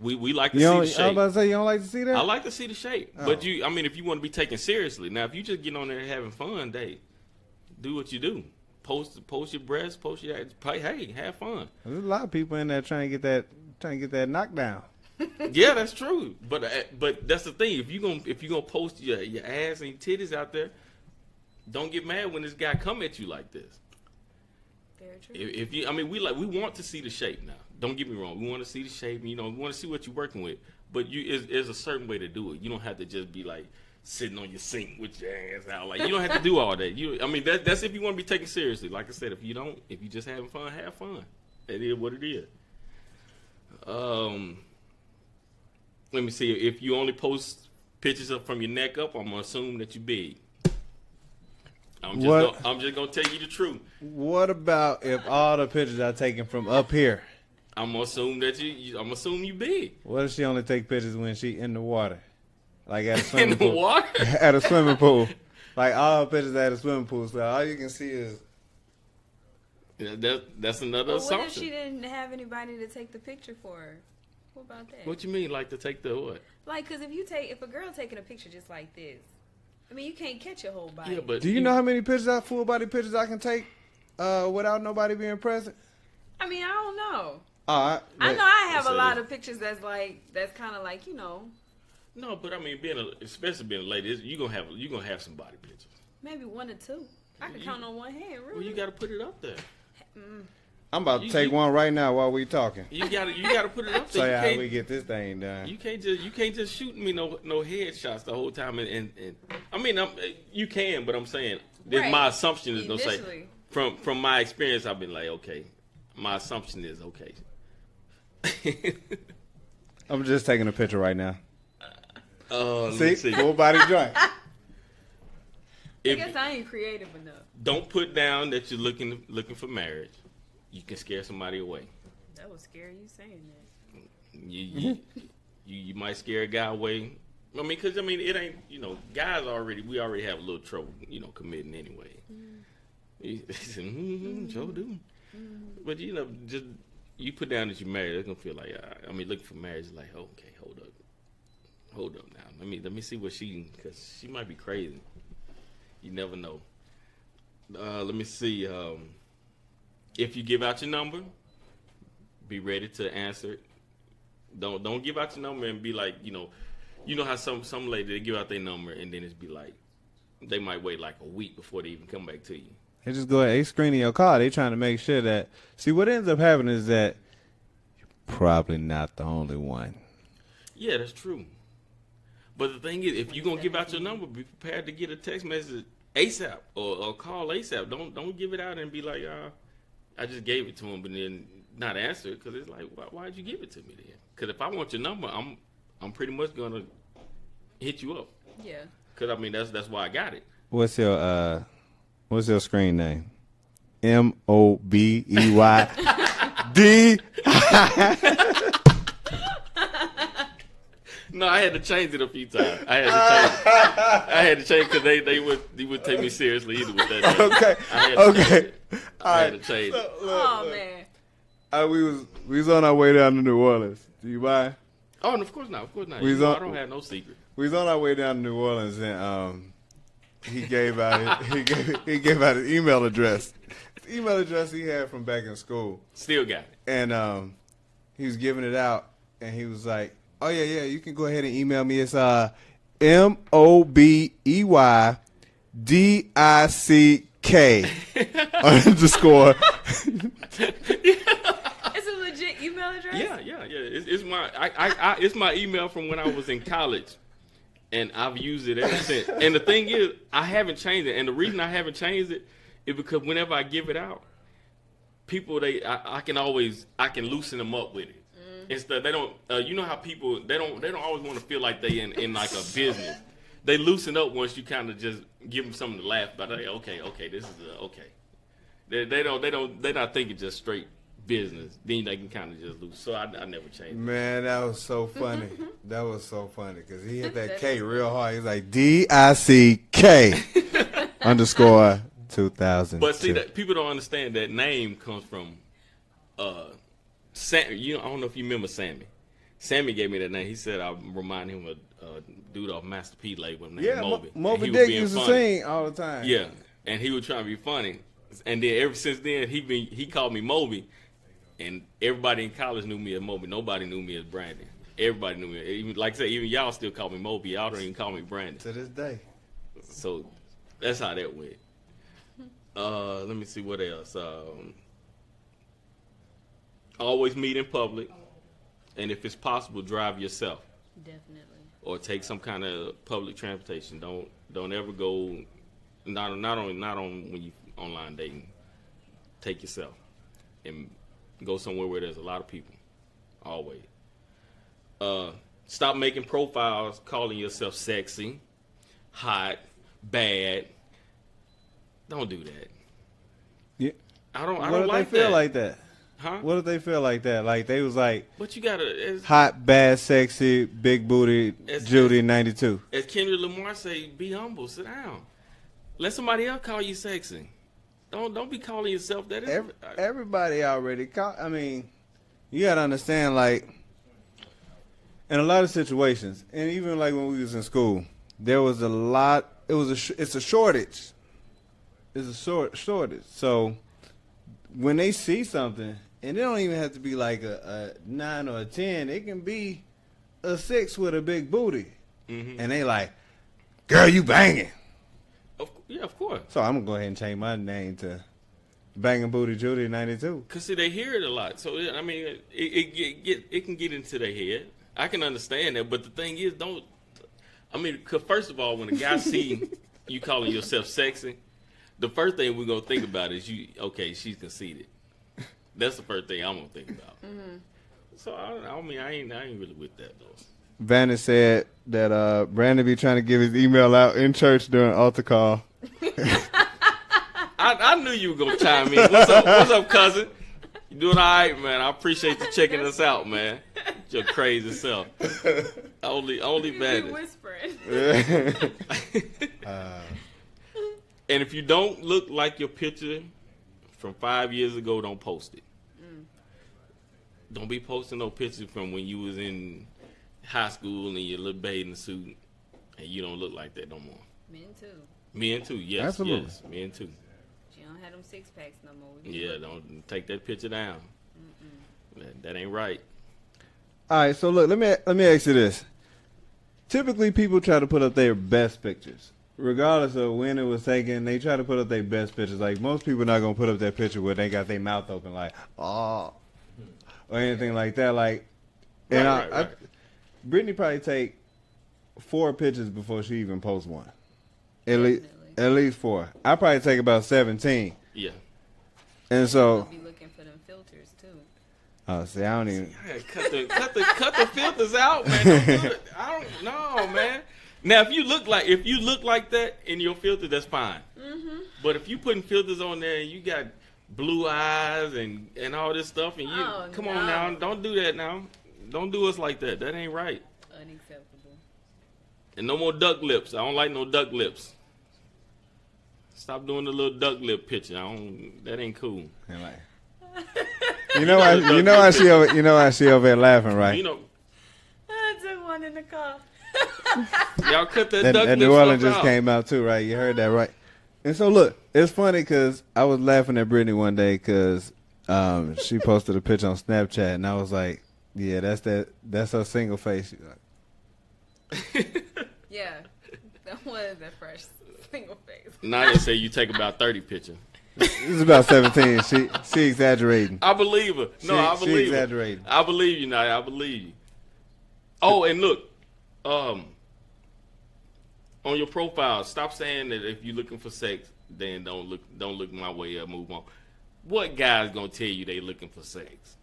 We like to see the shape. I was about to say, you don't like to see that? I like to see the shape. Oh. But if you want to be taken seriously, now if you just get on there having fun, do what you do. Post your breasts, post your hey, have fun. There's a lot of people in there trying to get that knockdown. Yeah, that's true. But that's the thing. If you gonna post your ass and your titties out there, don't get mad when this guy come at you like this. Very true. If you, we want to see the shape now. Don't get me wrong. We want to see the shape. We want to see what you're working with. But there's a certain way to do it. You don't have to just be like sitting on your sink with your ass out. Like, you don't have to do all that. That's if you want to be taken seriously. Like I said, if you just having fun, have fun. It is what it is. Let me see. If you only post pictures up from your neck up, I'm gonna assume that you're big. I'm just gonna tell you the truth. What about if all the pictures are taken from up here? I'm gonna assume that I'm assuming you big. What if she only take pictures when she in the water? Like at a swimming pool. In the water? At a swimming pool. Like all pictures at a swimming pool. So all you can see is. Yeah, that's another assumption. What if she didn't have anybody to take the picture for her? What about that? What you mean, like to take the what? Like, because if a girl taking a picture just like this, I mean, you can't catch your whole body. Yeah, but do you know how many full body pictures I can take without nobody being present? I mean, I don't know. I know I have a lot of pictures that's kind of like, No, but I mean, especially being a lady, you're gonna have some body pictures. Maybe one or two. I can count on one hand. Really. Well, you got to put it up there. I'm about to take one right now while we talking. You gotta put it up there. So how we get this thing done? You can't just shoot me no headshots the whole time. And I mean, you can, but I'm saying my assumption is Initially. from my experience, I've been like, okay, my assumption is okay. I'm just taking a picture right now. See, full body joint. I guess I ain't creative enough. Don't put down that you're looking for marriage. You can scare somebody away. That was scary, you saying that. You might scare a guy away. I mean, because it ain't, guys we already have a little trouble, committing anyway. He said, Joe do. But just you put down that you're married, they're gonna feel like, looking for marriage is like, okay, hold up now. Let me see what because she might be crazy. You never know. Let me see. If you give out your number, be ready to answer it. Don't give out your number and be like, how some lady, they give out their number and then it's be like, they might wait like a week before they even come back to you. They just go ahead, they screening your car. They trying to make sure that, see, what ends up happening is that you're probably not the only one. Yeah, that's true. But the thing is, if you're going to give out your number, be prepared to get a text message ASAP or call ASAP. Don't give it out and be like, I just gave it to him, but then not answer it, because it's like, why'd you give it to me then? Because if I want your number, I'm pretty much going to hit you up. Yeah. Because, that's why I got it. What's your screen name? MOBEYD. No, I had to change it a few times. I had to change because they would take me seriously either with that. Okay. I had to change it. Oh man. We was on our way down to New Orleans. Do you mind? Oh, no, of course not. Of course not. I don't have no secret. We was on our way down to New Orleans and he gave out his email address. The email address he had from back in school. Still got it. And he was giving it out and he was like, oh yeah, you can go ahead and email me. It's MOBEYDICK _ It's a legit email address? Yeah. It's my email from when I was in college. And I've used it ever since. And the thing is, I haven't changed it. And the reason I haven't changed it is because whenever I give it out, people I can loosen them up with it. Instead, they don't. You know how people they don't always want to feel like they in like a business. they loosen up once you kind of just give them something to laugh about. Like, okay, this is okay. They're not thinking just straight business. Then they can kind of just lose. So I never changed. Man, that was so funny. That was so funny because he hit that K real hard. He's like DICK _ 2000. But see, that people don't understand that name comes from Sam. I don't know if you remember Sammy. Sammy gave me that name. He said I remind him of a dude off Master P label named Moby. Moby Dick used to sing all the time. Yeah, and he was trying to be funny. And then ever since then, he called me Moby, and everybody in college knew me as Moby. Nobody knew me as Brandon. Everybody knew me. Even like I said, even y'all still call me Moby. Y'all don't even call me Brandon to this day. So that's how that went. Let me see what else. Always meet in public, and if it's possible, drive yourself. Definitely. Or take some kind of public transportation. Don't ever go. Not on when you online dating. Take yourself and go somewhere where there's a lot of people. Always. Stop making profiles calling yourself sexy, hot, bad. Don't do that. Yeah. I don't like that. What if they feel like that? Huh? What if they feel like that? Like they was like, but you gotta hot, bad, sexy, big booty, Judy 92. As Kendrick Lamar say, be humble, sit down. Let somebody else call you sexy. Don't be calling yourself that. Everybody already call. I mean, you gotta understand, like, in a lot of situations, and even like when we was in school, there was a lot. It's a shortage. It's a shortage. So when they see something, and it don't even have to be like a 9 or a 10. It can be a 6 with a big booty, and they like, girl, you banging. Yeah, of course. So I'm gonna go ahead and change my name to Banging Booty Judy 92. Cause see, they hear it a lot. So I mean, it can get into their head. I can understand that, but the thing is, cause first of all, when a guy see you calling yourself sexy, the first thing we're gonna think about is she's conceited. That's the first thing I'm gonna think about. So I ain't really with that though. Vanna said that Brandon be trying to give his email out in church during altar call. I knew you were gonna chime in. What's up, cousin? You doing all right, man? I appreciate you checking us out, man. Your crazy self. Only Vanna. Whispering. And if you don't look like your picture from 5 years ago, don't post it. Don't be posting no pictures from when you was in high school in your little bathing suit, and you don't look like that no more. Men too. Yes, absolutely. Yes, men too. You don't have them 6 packs no more. Yeah, don't take that picture down. That ain't right. All right, so look, let me ask you this. Typically, people try to put up their best pictures, regardless of when it was taken. They try to put up their best pictures. Like most people, not gonna put up that picture where they got their mouth open, like or anything like that. Like, and right. Brittany probably take 4 pictures before she even posts one. At least 4. I probably take about 17. Yeah. And so I'll be looking for them filters too. Oh, see, I don't even cut the filters out, man. Don't do it. I don't know, man. Now, if you look like that in your filter, that's fine. But if you putting filters on there and you got blue eyes and all this stuff, and you come on now, don't do that now. Don't do us like that. That ain't right. Unacceptable. And no more duck lips. I don't like no duck lips. Stop doing the little duck lip picture. That ain't cool. You know why she over there laughing, right? You know, I took one in the car. y'all cut that duck lip and New Orleans stuff just out. came out too, right? You heard that, right? And so look, it's funny because I was laughing at Brittany one day because she posted a picture on Snapchat, and I was like, "Yeah, that's her single face." Yeah, that was that fresh single face. Naya say you take about 30 pictures. It's about 17. She exaggerating. I believe her. No, I believe she exaggerating. her. I believe you, Naya. I believe you. Oh, and look, on your profile, stop saying that if you're looking for sex, then don't look my way or move on. What guy's gonna tell you they looking for sex?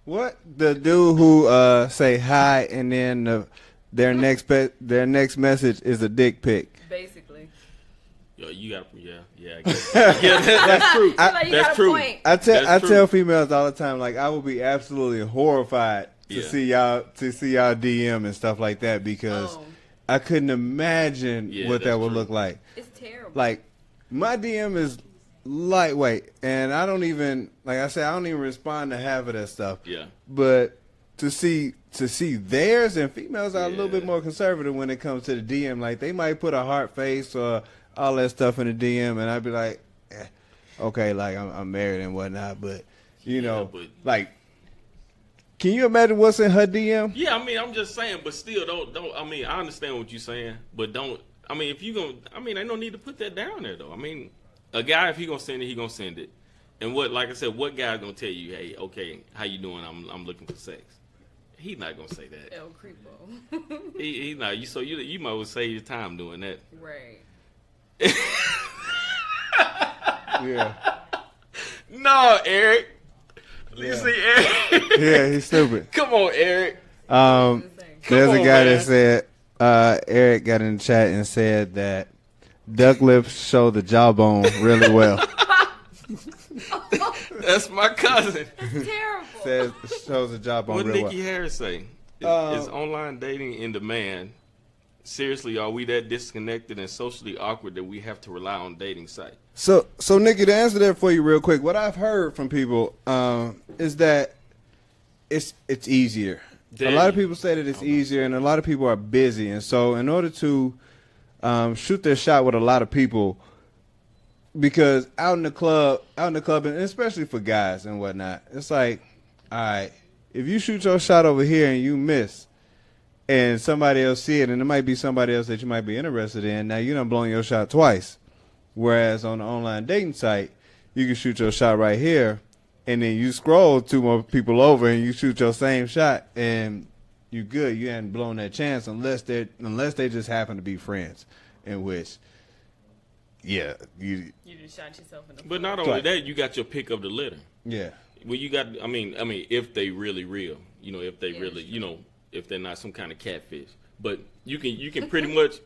What the dude who say hi and then their next message is a dick pic. Basically. Yo, you got I guess. Yeah, that's true. That's true. I tell females all the time, like I would be absolutely horrified to see y'all DM and stuff like that because I couldn't imagine what that would look like. It's terrible. Like my DM is lightweight, and I don't even respond to half of that stuff. Yeah. But to see theirs, and females are a little bit more conservative when it comes to the DM. Like they might put a heart face or all that stuff in the DM, and I'd be like, okay, like I'm married and whatnot, but like, can you imagine what's in her DM? Yeah, I mean, I'm just saying, but still, don't. I mean, I understand what you're saying, but don't. I mean, if you gonna, I mean, ain't no need to put that down there though. I mean, a guy, if he gonna send it, he gonna send it. And like I said, what guy gonna tell you, hey, okay, how you doing? I'm looking for sex. He's not gonna say that. El Creepo. He's not. You might well save your time doing that. Right. Yeah. No, Eric. You see Eric? Yeah, he's stupid. Come on, Eric. There's a guy that said, Eric got in the chat and said that duck lips show the jawbone really well. That's my cousin. That's terrible. Says shows the jawbone What really well. Nikki Harris say? Is online dating in demand? Seriously, are we that disconnected and socially awkward that we have to rely on dating sites? So Nikki, to answer that for you real quick, what I've heard from people is that it's easier. A lot of people say that it's easier, and a lot of people are busy, and so in order to shoot their shot with a lot of people, because out in the club, and especially for guys and whatnot, it's like, all right, if you shoot your shot over here and you miss, and somebody else see it, and it might be somebody else that you might be interested in, now you done blown your shot twice. Whereas on the online dating site, you can shoot your shot right here, and then you scroll 2 more people over, and you shoot your same shot, and you good. You hadn't blown that chance unless they just happen to be friends, in which, you just shot yourself in the But not only that, you got your pick of the litter. Yeah. Well, you got. I mean, if they really real, if they really, if they're not some kind of catfish. But you can pretty much,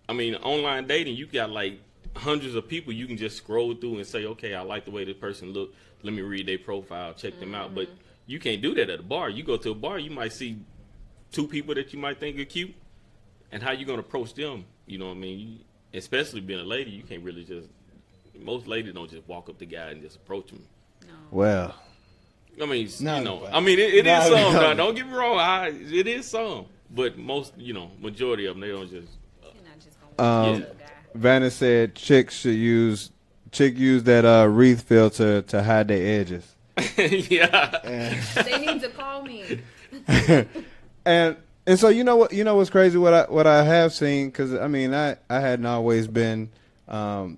online dating, you got like hundreds of people you can just scroll through and say, okay, I like the way this person look. Let me read their profile, check them out. But you can't do that at a bar. You go to a bar, you might see 2 people that you might think are cute, and how you gonna approach them? You know what I mean? Especially being a lady, you can't really just. Most ladies don't just walk up to guy and just approach them. No. Well. I mean, No, it is some. Now, don't get me wrong. It is some, but most, majority of them, they don't just. You're not just gonna Vanna said chick use that wreath filter to hide their edges. Yeah. They need to call me. and so what's crazy, what I have seen, because I hadn't always been I've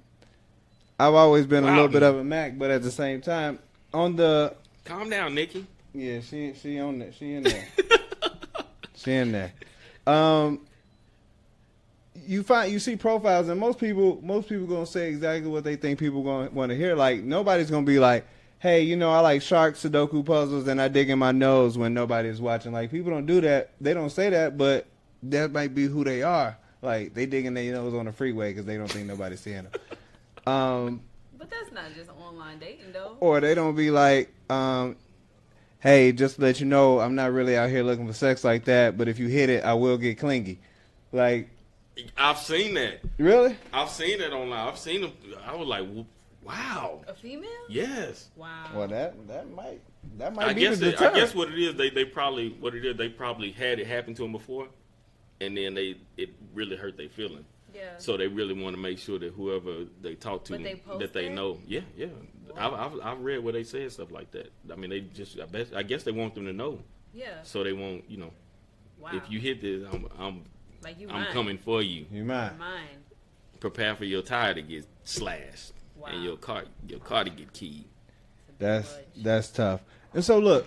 always been a little bit of a Mac, but at the same time on the Calm down, Nikki. Yeah, she on that. She in there. She in there. You see profiles, and most people gonna say exactly what they think people gonna want to hear. Like nobody's gonna be like, hey, I like shark Sudoku puzzles and I dig in my nose when nobody's watching. Like people don't do that. They don't say that, but that might be who they are. Like they dig in their nose on the freeway because they don't think nobody's seeing them. But that's not just online dating, though. Or they don't be like, hey, just to let you know, I'm not really out here looking for sex like that, but if you hit it, I will get clingy. Like, I've seen that. Really? I've seen it online. I've seen them. I was like, wow. A female? Yes. Wow. Well, that might I be guess the deterrent. I guess what it is, they probably had it happen to them before, and then it really hurt their feelings. Yeah. So they really want to make sure that whoever they talk to, that they know. Yeah, yeah. Wow. I've read where they said stuff like that. I mean, they just, I guess they want them to know. Yeah. So they won't, Wow. if you hit this, I'm coming for you. You mine. Prepare for your tire to get slashed. Wow. And your car to get keyed. That's tough. And so look,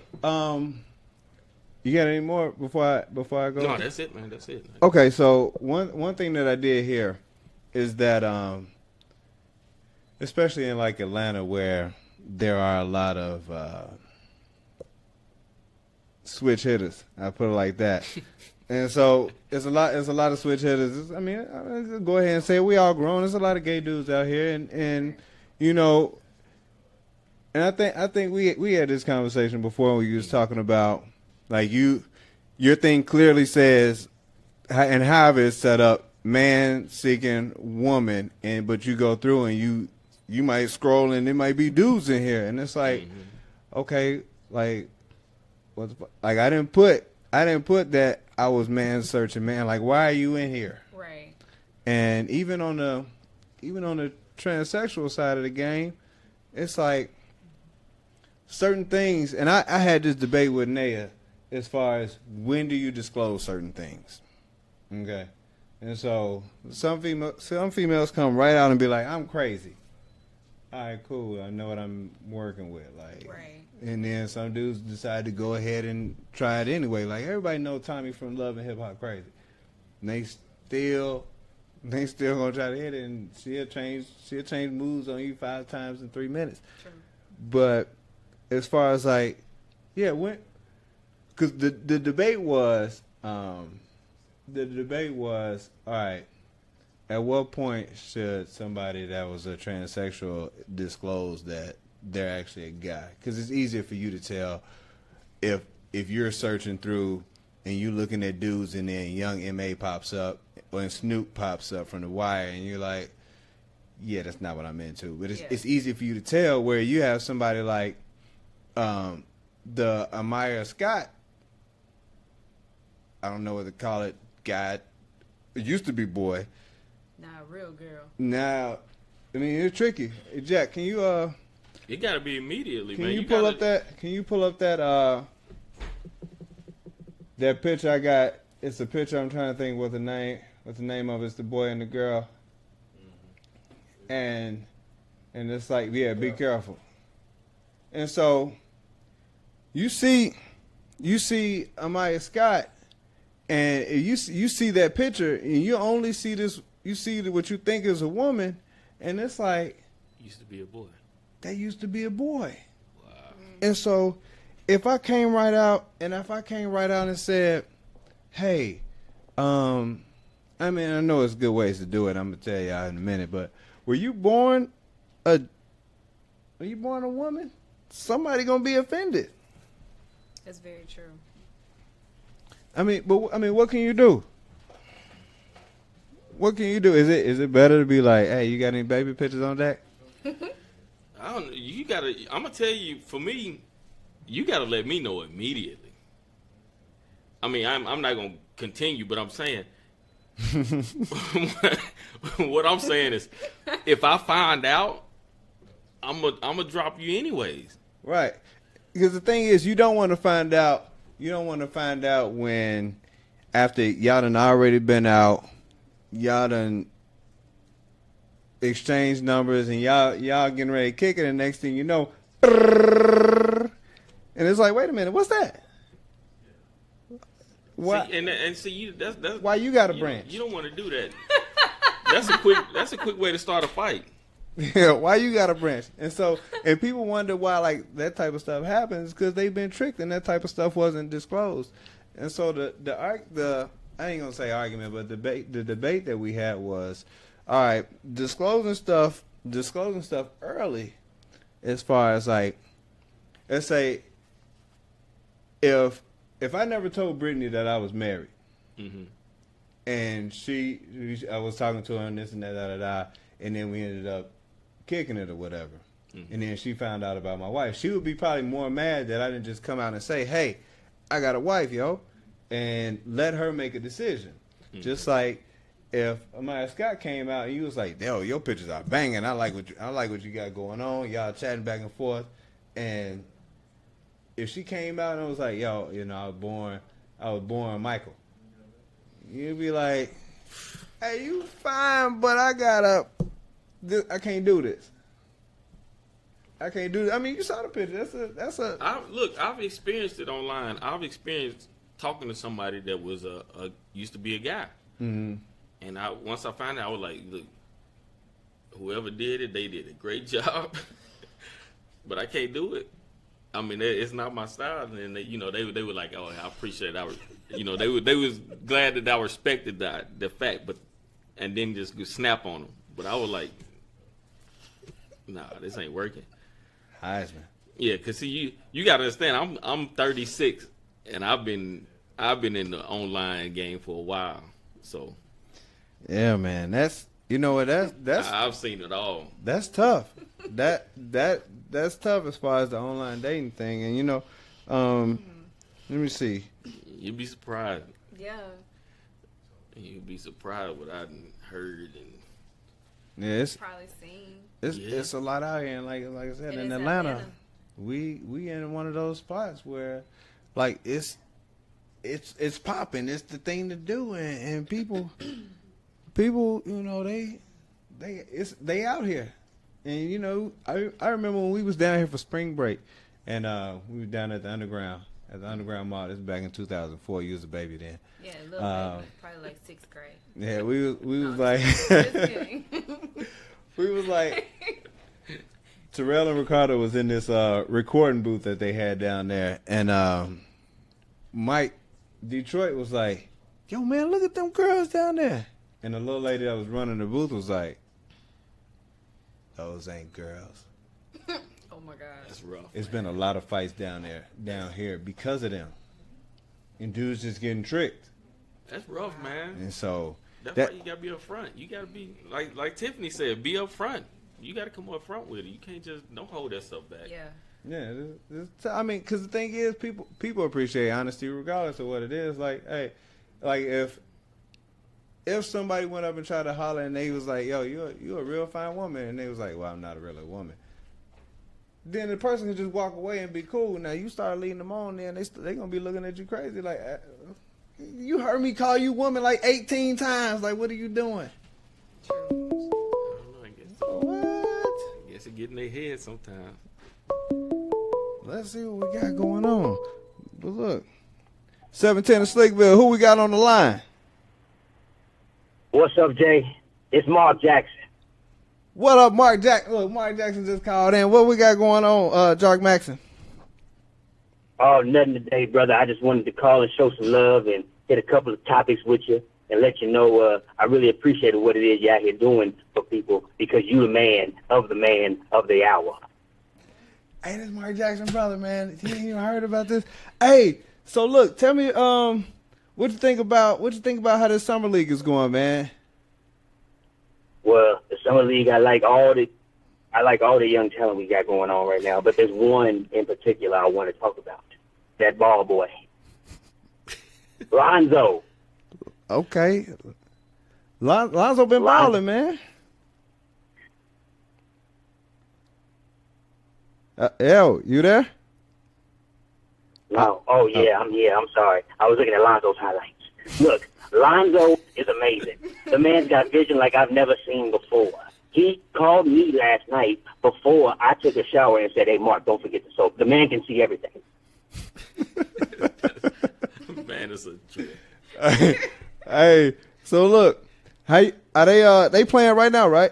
you got any more before I go? No, that's it, man. That's it. Okay, so one thing that I did hear is that especially in like Atlanta where there are a lot of switch hitters. I put it like that. And so it's a lot of switch hitters. I mean, I'll go ahead and say we all grown. There's a lot of gay dudes out here, and you know, and I think we had this conversation before when we was talking about like your thing clearly says and how it's set up, man seeking woman, but you go through and you might scroll and there might be dudes in here, and it's like, okay, like like I didn't put that I was man searching man. Like, why are you in here? Right. And even on the transsexual side of the game, it's like certain things. And I had this debate with Naya as far as when do you disclose certain things. Okay. And so some females come right out and be like, I'm crazy. All right, cool. I know what I'm working with. Like, Right. And then some dudes decide to go ahead and try it anyway. Like, everybody know Tommy from Love and Hip Hop Crazy. And they still gonna try to hit it, and she'll change moves on you 5 times in 3 minutes. True. But as far as like, yeah, because the debate was, all right, at what point should somebody that was a transsexual disclose that they're actually a guy? Because it's easier for you to tell if you're searching through and you looking at dudes and then Young M.A. pops up or Snoop pops up from The Wire and you're like, yeah, that's not what I'm into. But it's easy for you to tell where you have somebody like the Amaya Scott, I don't know what to call it, guy. It used to be boy. Nah, real girl. Now, I mean, it's tricky. Hey, Jack, can you It gotta be immediately, Can man. you pull up that that picture I got? It's a picture. I'm trying to think what the name of it. It's the boy and the girl. And it's like, yeah, be careful. And so you see Amaya Scott, and you see that picture, and you only see this. You see what you think is a woman, and it's like, used to be a boy. That used to be a boy. Wow. And so if I came right out and said, hey, I mean, I know it's good ways to do it. I'm gonna tell y'all in a minute, but were you born a woman? Somebody gonna be offended. That's very true. I mean, what can you do? What can you do? Is it better to be like, hey, you got any baby pictures on deck? I don't. You gotta. I'm gonna tell you. For me, you gotta let me know immediately. I mean, I'm not gonna continue, but I'm saying. What I'm saying is, if I find out, I'm gonna drop you anyways. Right. Because the thing is, you don't want to find out. You don't want to find out when, after y'all done already been out, y'all done exchange numbers, and y'all getting ready to kick it, and next thing you know, and it's like, wait a minute, what's that? Why? See, that's why you got a branch? You don't want to do that. That's a quick way to start a fight. Yeah, why you got a branch? And so, and people wonder why like that type of stuff happens, because they've been tricked and that type of stuff wasn't disclosed. And so the I ain't gonna say argument, but the debate that we had was, all right, disclosing stuff early, as far as like, let's say, if I never told Brittany that I was married, and I was talking to her and this and that, and then we ended up kicking it or whatever, and then she found out about my wife, she would be probably more mad that I didn't just come out and say, hey, I got a wife, yo, and let her make a decision. Just like if Amaya Scott came out and you was like, yo, your pictures are banging, I like what you got going on, y'all chatting back and forth, and if she came out and was like, yo, you know, I was born Michael, you'd be like, hey, you fine, but I can't do this. I can't do this. I mean, you saw the picture. I've experienced it online. I've experienced talking to somebody that was used to be a guy. Mm-hmm. And once I found out, I was like, look, whoever did it, they did a great job. But I can't do it. I mean, it's not my style, and they, they were like, "Oh, I appreciate it." They was glad that I respected the fact, but and then just snap on them. But I was like, "Nah, this ain't working." Heisman. Yeah, cause see, you gotta understand, I'm 36, and I've been in the online game for a while, so. Yeah, man, that's I've seen it all. That's tough. That's tough as far as the online dating thing, and let me see. You'd be surprised. Yeah. You'd be surprised what I heard and. Yeah, it's Probably seen. it's a lot out here, and like I said, And in it's Atlanta, we in one of those spots where, like, it's popping. It's the thing to do, and people, they out here. And I remember when we was down here for spring break, and we were down at the underground mall. This was back in 2004. You was a baby then. Yeah, a little bit, probably like 6th grade. Yeah, we was like, Just kidding. we was like, Terrell and Ricardo was in this recording booth that they had down there, and Mike Detroit was like, "Yo, man, look at them girls down there." And the little lady that was running the booth was like, "Those ain't girls." Oh my God. That's rough. It's been a lot of fights down here because of them. And dudes just getting tricked. That's rough, man. And so That's why you gotta be up front. You gotta be like Tiffany said, be up front. You gotta come up front with it. You can't don't hold that stuff back. Yeah. yeah, I mean, because the thing is, people appreciate honesty regardless of what it is. Like, hey, like if somebody went up and tried to holler and they was like, "Yo, you a real fine woman," and they was like, "Well, I'm not a real woman," then the person can just walk away and be cool. Now you start leading them on, then they gonna be looking at you crazy. Like, you heard me call you woman like 18 times. Like, what are you doing? I don't know, I guess. What? I guess it get in their head sometimes. Let's see what we got going on. But look, 710 of Slickville. Who we got on the line? What's up, Jay? It's Mark Jackson. What up, Mark Jackson? Look, Mark Jackson just called in. What we got going on, Jock Maxon? Oh, nothing today, brother. I just wanted to call and show some love and hit a couple of topics with you and let you know I really appreciate what it is you're out here doing for people because you the man of the hour. Hey, this Mark Jackson brother, man. He ain't even heard about this. Hey, so look, tell me, what you think about how this summer league is going, man? Well, the summer league, I like all the young talent we got going on right now, but there's one in particular I want to talk about. That ball boy, Lonzo. Okay, Lonzo been balling, man. L, you there? No. Oh, yeah, I'm here. I'm sorry. I was looking at Lonzo's highlights. Look, Lonzo is amazing. The man's got vision like I've never seen before. He called me last night before I took a shower and said, "Hey, Mark, don't forget the soap." The man can see everything. Man, it's a trip. Hey, so look, how are they playing right now, right?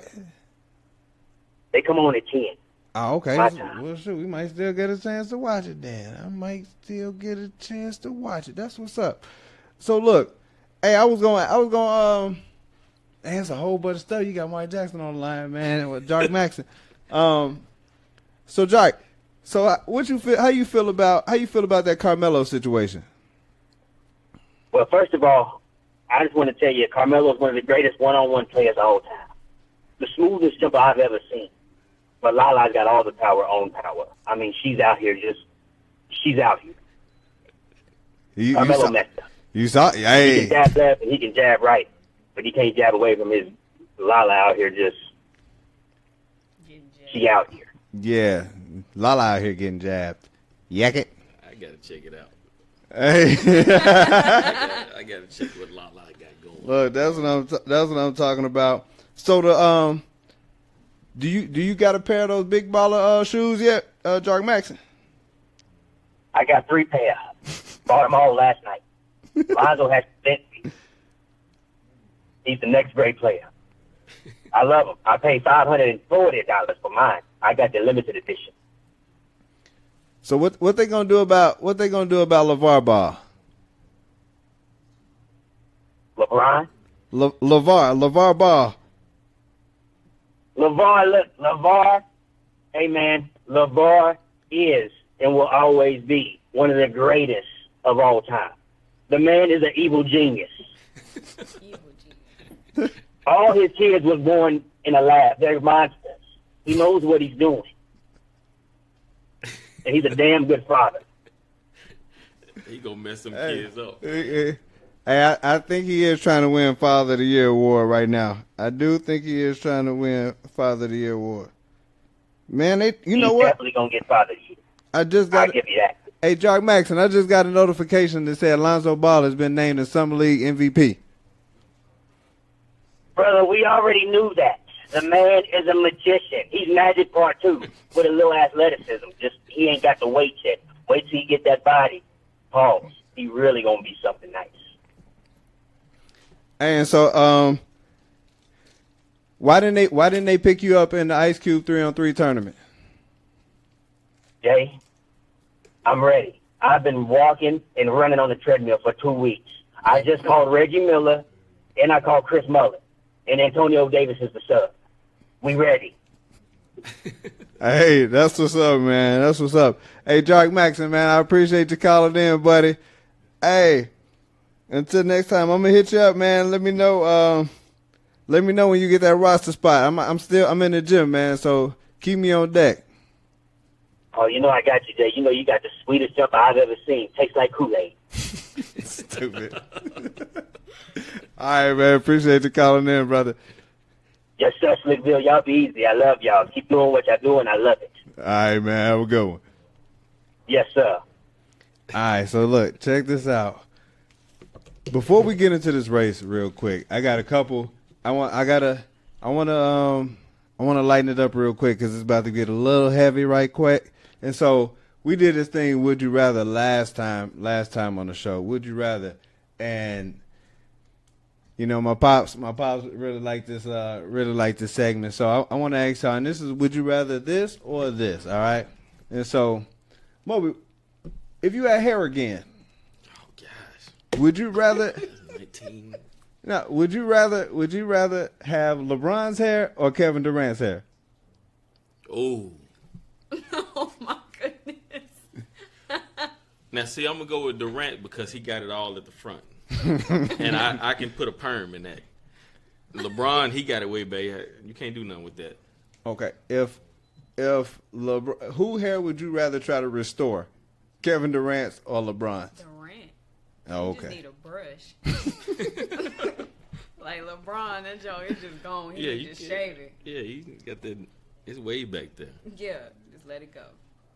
They come on at 10. Oh, okay. My time. Well, sure, we might still get a chance to watch it then. I might still get a chance to watch it. That's what's up. So look, hey, I was going there's a whole bunch of stuff. You got Mike Jackson on the line, man, with Jock Maxon. So Jock, what you feel? How you feel about that Carmelo situation? Well, first of all, I just want to tell you, Carmelo is one of the greatest one-on-one players of all time. The smoothest jumper I've ever seen. But Lala's got all the power on power. I mean, she's out here. Carmelo messed up. You saw, hey. He can jab left and he can jab right, but he can't jab away from his Lala out here. She out here. Yeah, Lala out here getting jabbed. Yak it. I gotta check it out. Hey. I gotta check what Lala got going. Look, that's what I'm talking about. So do you got a pair of those big baller shoes yet, Jock Maxon? I got 3 pair. Bought them all last night. Lonzo has to thank me. He's the next great player. I love him. I paid $540 for mine. I got the limited edition. So what they gonna do about LeVar Ball? LeBron? LeVar Ball. LeVar, hey man, LeVar is and will always be one of the greatest of all time. The man is an evil genius. Evil genius. All his kids was born in a lab. They're monsters. He knows what he's doing. And he's a damn good father. He gonna mess some kids up. Hey, I think he is trying to win Father of the Year award right now. I do think he is trying to win Father of the Year award. Man, you know He's what? definitely gonna get father of the year. I just I'll got. give you that. Hey, Jock Maxson, I just got a notification that said Lonzo Ball has been named the Summer League MVP. Brother, we already knew that. The man is a magician. He's Magic Part 2 with a little athleticism. Just he ain't got the weight yet. Wait till he get that body. Pause. He really gonna be something nice. And so, why didn't they pick you up in the Ice Cube 3-on-3 tournament? Jay, I'm ready. I've been walking and running on the treadmill for 2 weeks. I just called Reggie Miller, and I called Chris Mullin, and Antonio Davis is the sub. We ready. Hey, that's what's up, man. That's what's up. Hey, Jock Maxson, man, I appreciate you calling in, buddy. Hey, until next time, I'm gonna hit you up, man. Let me know. Let me know when you get that roster spot. I'm in the gym, man. So keep me on deck. Oh, you know I got you, Jay. You know you got the sweetest jumper I've ever seen. Tastes like Kool-Aid. Stupid. All right, man. Appreciate you calling in, brother. Yes, sir, Slickville. Y'all be easy. I love y'all. Keep doing what y'all doing. I love it. All right, man. Have a good one. Yes, sir. All right, so look, check this out. Before we get into this race, real quick, I got a couple. I want to lighten it up real quick because it's about to get a little heavy right quick. And so we did this thing, Would You Rather, last time on the show. Would you rather? And you know, my pops really like this segment. So I want to ask y'all, and this is, would you rather this or this? All right. And so, Moby, if you had hair again, Oh gosh. would you rather? 19. No, would you rather have LeBron's hair or Kevin Durant's hair? Oh. Oh my goodness. Now see, I'm gonna go with Durant because he got it all at the front, and I can put a perm in that. LeBron, he got it way back. You can't do nothing with that. Okay. If LeBron, who hair would you rather try to restore? Kevin Durant's or LeBron's? Durant. Oh, You just okay. need a brush. Like LeBron, that joke is just gone. He you just can- shave it. Yeah, he got that. It's way back there. Yeah, just let it go.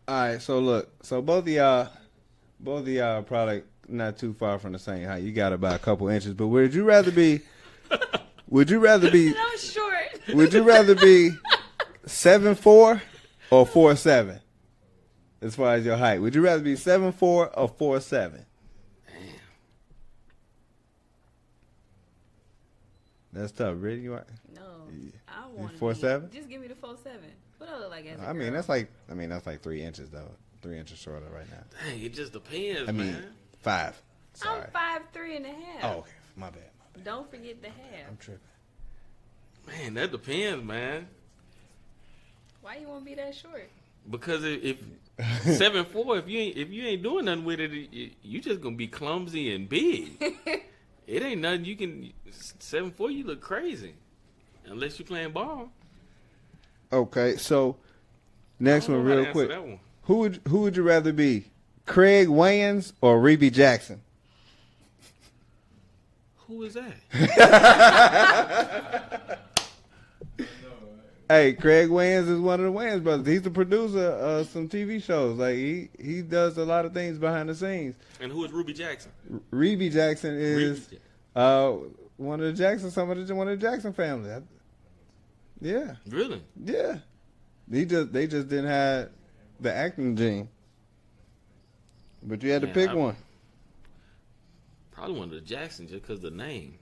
All right. So look. So both of y'all probably not too far from the same height. You got about a couple inches. But would you rather be? Would you rather be? And I'm short. Would you rather be 7'4" or 4'7"? As far as your height, would you rather be 7'4" or 4'7"? That's tough. Really? You are? No, I want 4'7"? Just give me the 4'7". What I look like as a I mean, girl? that's like 3 inches though. 3 inches shorter right now. Dang, it just depends, I mean, man. 5. Sorry. I'm 5'3" and a half. Oh, okay. My bad. Don't forget the half. I'm tripping. Man, that depends, man. Why you want to be that short? Because if 7'4", if you ain't doing nothing with it, you just gonna be clumsy and big. It ain't nothing you can. 7'4", you look crazy, unless you playing ball. Okay, so next I don't one, know how to real answer quick. that one. Who would you rather be, Craig Wayans or Rebbie Jackson? Who is that? Hey, Craig Wayans is one of the Wayans brothers. He's the producer of some TV shows. Like he does a lot of things behind the scenes. And who is Ruby Jackson? Rebbie Jackson is one of the Jackson, one of the Jackson family. Yeah, Really? yeah. They just didn't have the acting gene. But you had to Man, pick one. Probably one of the Jacksons just because the name.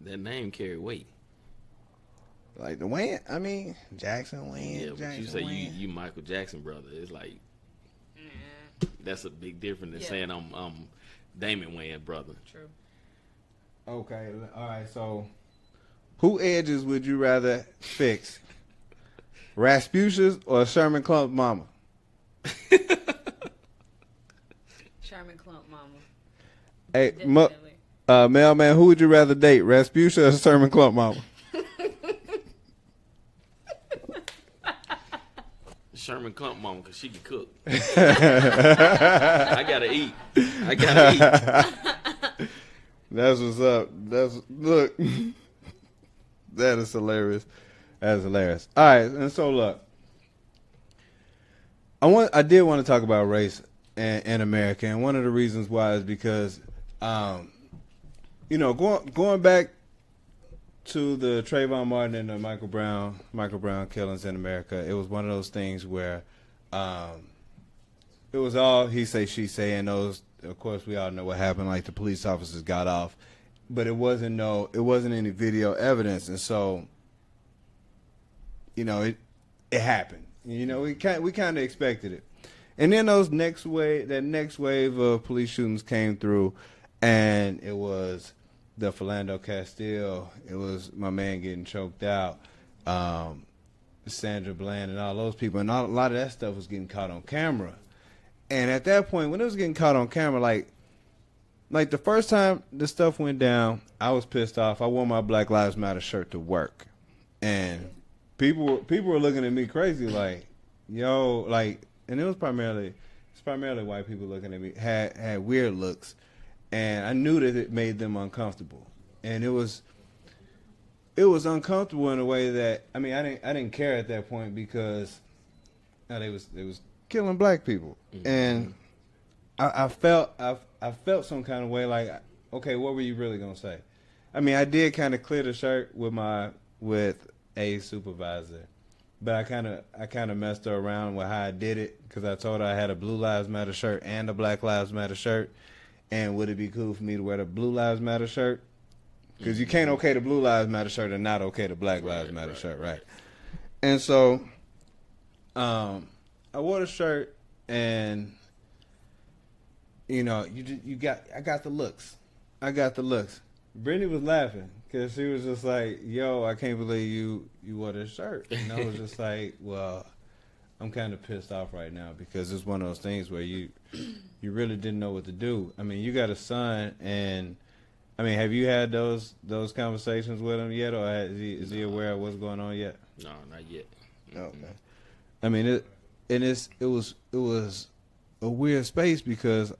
That name carry weight. Like the Wayans, I mean Jackson Wayans. Yeah, but Jackson you say Wayans. you Michael Jackson brother. It's like That's a big difference than saying I'm Damon Wayans' brother. True. Okay, all right. So, who edges would you rather fix, Rasputin's or Sherman Clump Mama? Sherman Clump Mama. Hey, Definitely. mailman, who would you rather date, Rasputin or Sherman Clump Mama? Sherman Clump Mama, because she can cook. I gotta eat. That's what's up. Look. That is hilarious. That's hilarious. All right, and so look. I did want to talk about race in America, and one of the reasons why is because going back to the Trayvon Martin and the Michael Brown killings in America, it was one of those things where it was all he say, she say, and those, of course, we all know what happened. Like the police officers got off, but it wasn't any video evidence, and so it happened. We kind of expected it, and then that next wave of police shootings came through, and it was the Philando Castile. It was my man getting choked out, Sandra Bland, and all those people, and a lot of that stuff was getting caught on camera. And at that point, when it was getting caught on camera, like the first time this stuff went down, I was pissed off. I wore my Black Lives Matter shirt to work, and people were looking at me crazy, like, yo, like, and it was primarily white people looking at me, had weird looks, and I knew that it made them uncomfortable, and it was uncomfortable in a way that, I mean, I didn't care at that point because they was killing black people, and I felt some kind of way, like, okay, what were you really gonna say? I mean, I did kind of clear the shirt with a supervisor, but I kind of messed her around with how I did it, because I told her I had a Blue Lives Matter shirt and a Black Lives Matter shirt, and would it be cool for me to wear the Blue Lives Matter shirt? Because you can't okay the Blue Lives Matter shirt and not okay the Black Lives Matter shirt, right? And so I wore the shirt, and I got the looks. Brittany was laughing because she was just like, yo, I can't believe you wore this shirt. And I was just like, well, I'm kind of pissed off right now because it's one of those things where you really didn't know what to do. I mean, you got a son, and I mean, have you had those conversations with him yet, or is he aware of what's going on yet? No, not yet. Okay. I mean, it was a weird space because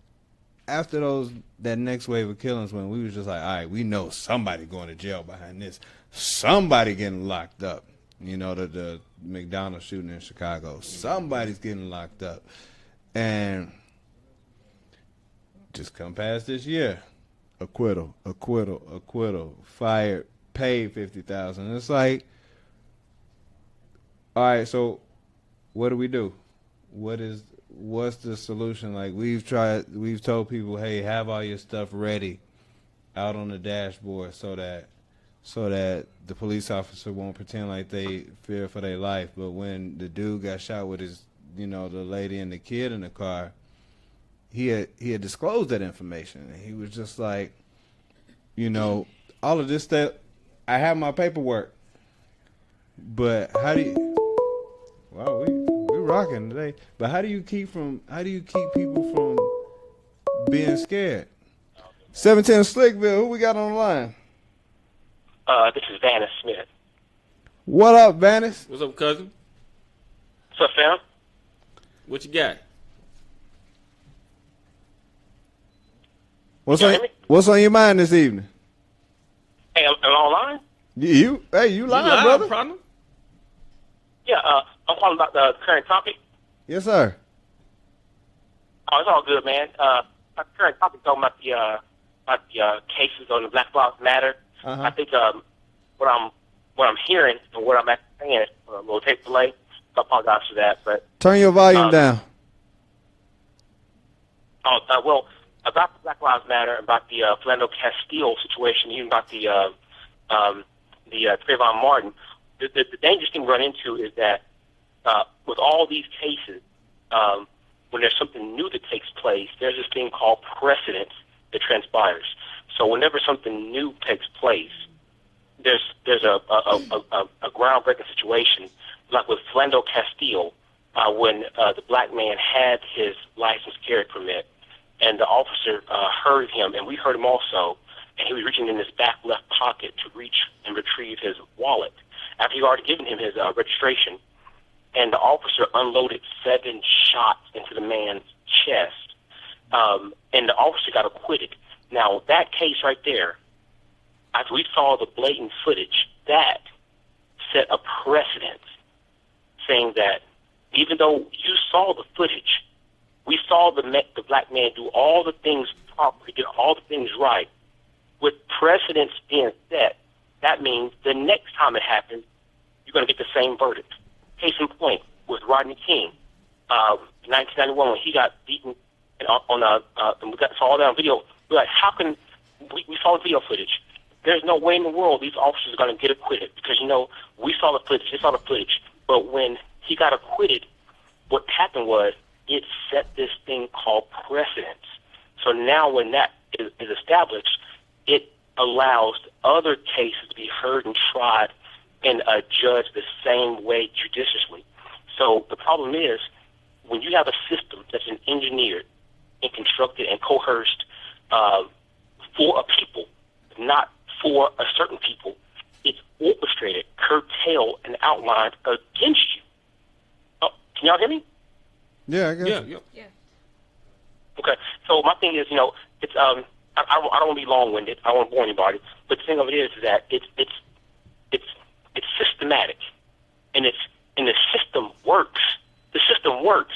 after that next wave of killings, when we was just like, all right, we know somebody going to jail behind this, somebody getting locked up. The McDonald's shooting in Chicago, somebody's getting locked up, and just come past this year, acquittal, fired, paid $50,000. It's like, all right, so what do we do? What's the solution? Like, we've told people, hey, have all your stuff ready out on the dashboard so that the police officer won't pretend like they fear for their life. But when the dude got shot with his, the lady and the kid in the car, he had disclosed that information, and he was just like, all of this stuff, I have my paperwork, but how do you? Wow, we rocking today. But how do you keep people from being scared? 710 Slickville, who we got on the line? This is Vanis Smith. What up, Vanis? What's up, cousin? What's up, fam? What you got? What's on your mind this evening? Hey, am I online? You live, brother? Problem? Yeah, I'm calling about the current topic. Yes, sir. Oh, it's all good, man. My current topic talking about the cases on the Black Lives Matter. Uh-huh. I think what I'm hearing and what I'm actually saying is a little tape delay. So I apologize for that. But turn your volume down. Well, about the Black Lives Matter, about the Philando Castile situation, even about the Trayvon Martin. The dangerous thing we run into is that with all these cases, when there's something new that takes place, there's this thing called precedence that transpires. So whenever something new takes place, there's a groundbreaking situation, like with Flando Castile, when the black man had his license carry permit, and the officer heard him, and we heard him also, and he was reaching in his back left pocket to reach and retrieve his wallet after he already given him his registration, and the officer unloaded 7 shots into the man's chest, and the officer got acquitted. Now, that case right there, after we saw the blatant footage, that set a precedent saying that even though you saw the footage, we saw the black man do all the things properly, did all the things right. With precedents being set, that means the next time it happens, you're going to get the same verdict. Case in point, with Rodney King, 1991, when he got beaten and we saw that on video, we're like, how can we saw the video footage? There's no way in the world these officers are going to get acquitted because, we saw the footage, they saw the footage. But when he got acquitted, what happened was it set this thing called precedence. So now when that is established, it allows other cases to be heard and tried and judged the same way judiciously. So the problem is when you have a system that's been engineered and constructed and coerced for a people, not for a certain people, it's orchestrated, curtailed, and outlined against you. Oh, can y'all hear me? Yeah, I guess. Yeah. Okay. So my thing is, it's I don't want to be long-winded. I don't want to bore anybody. But the thing of it is that it's systematic, and the system works. The system works,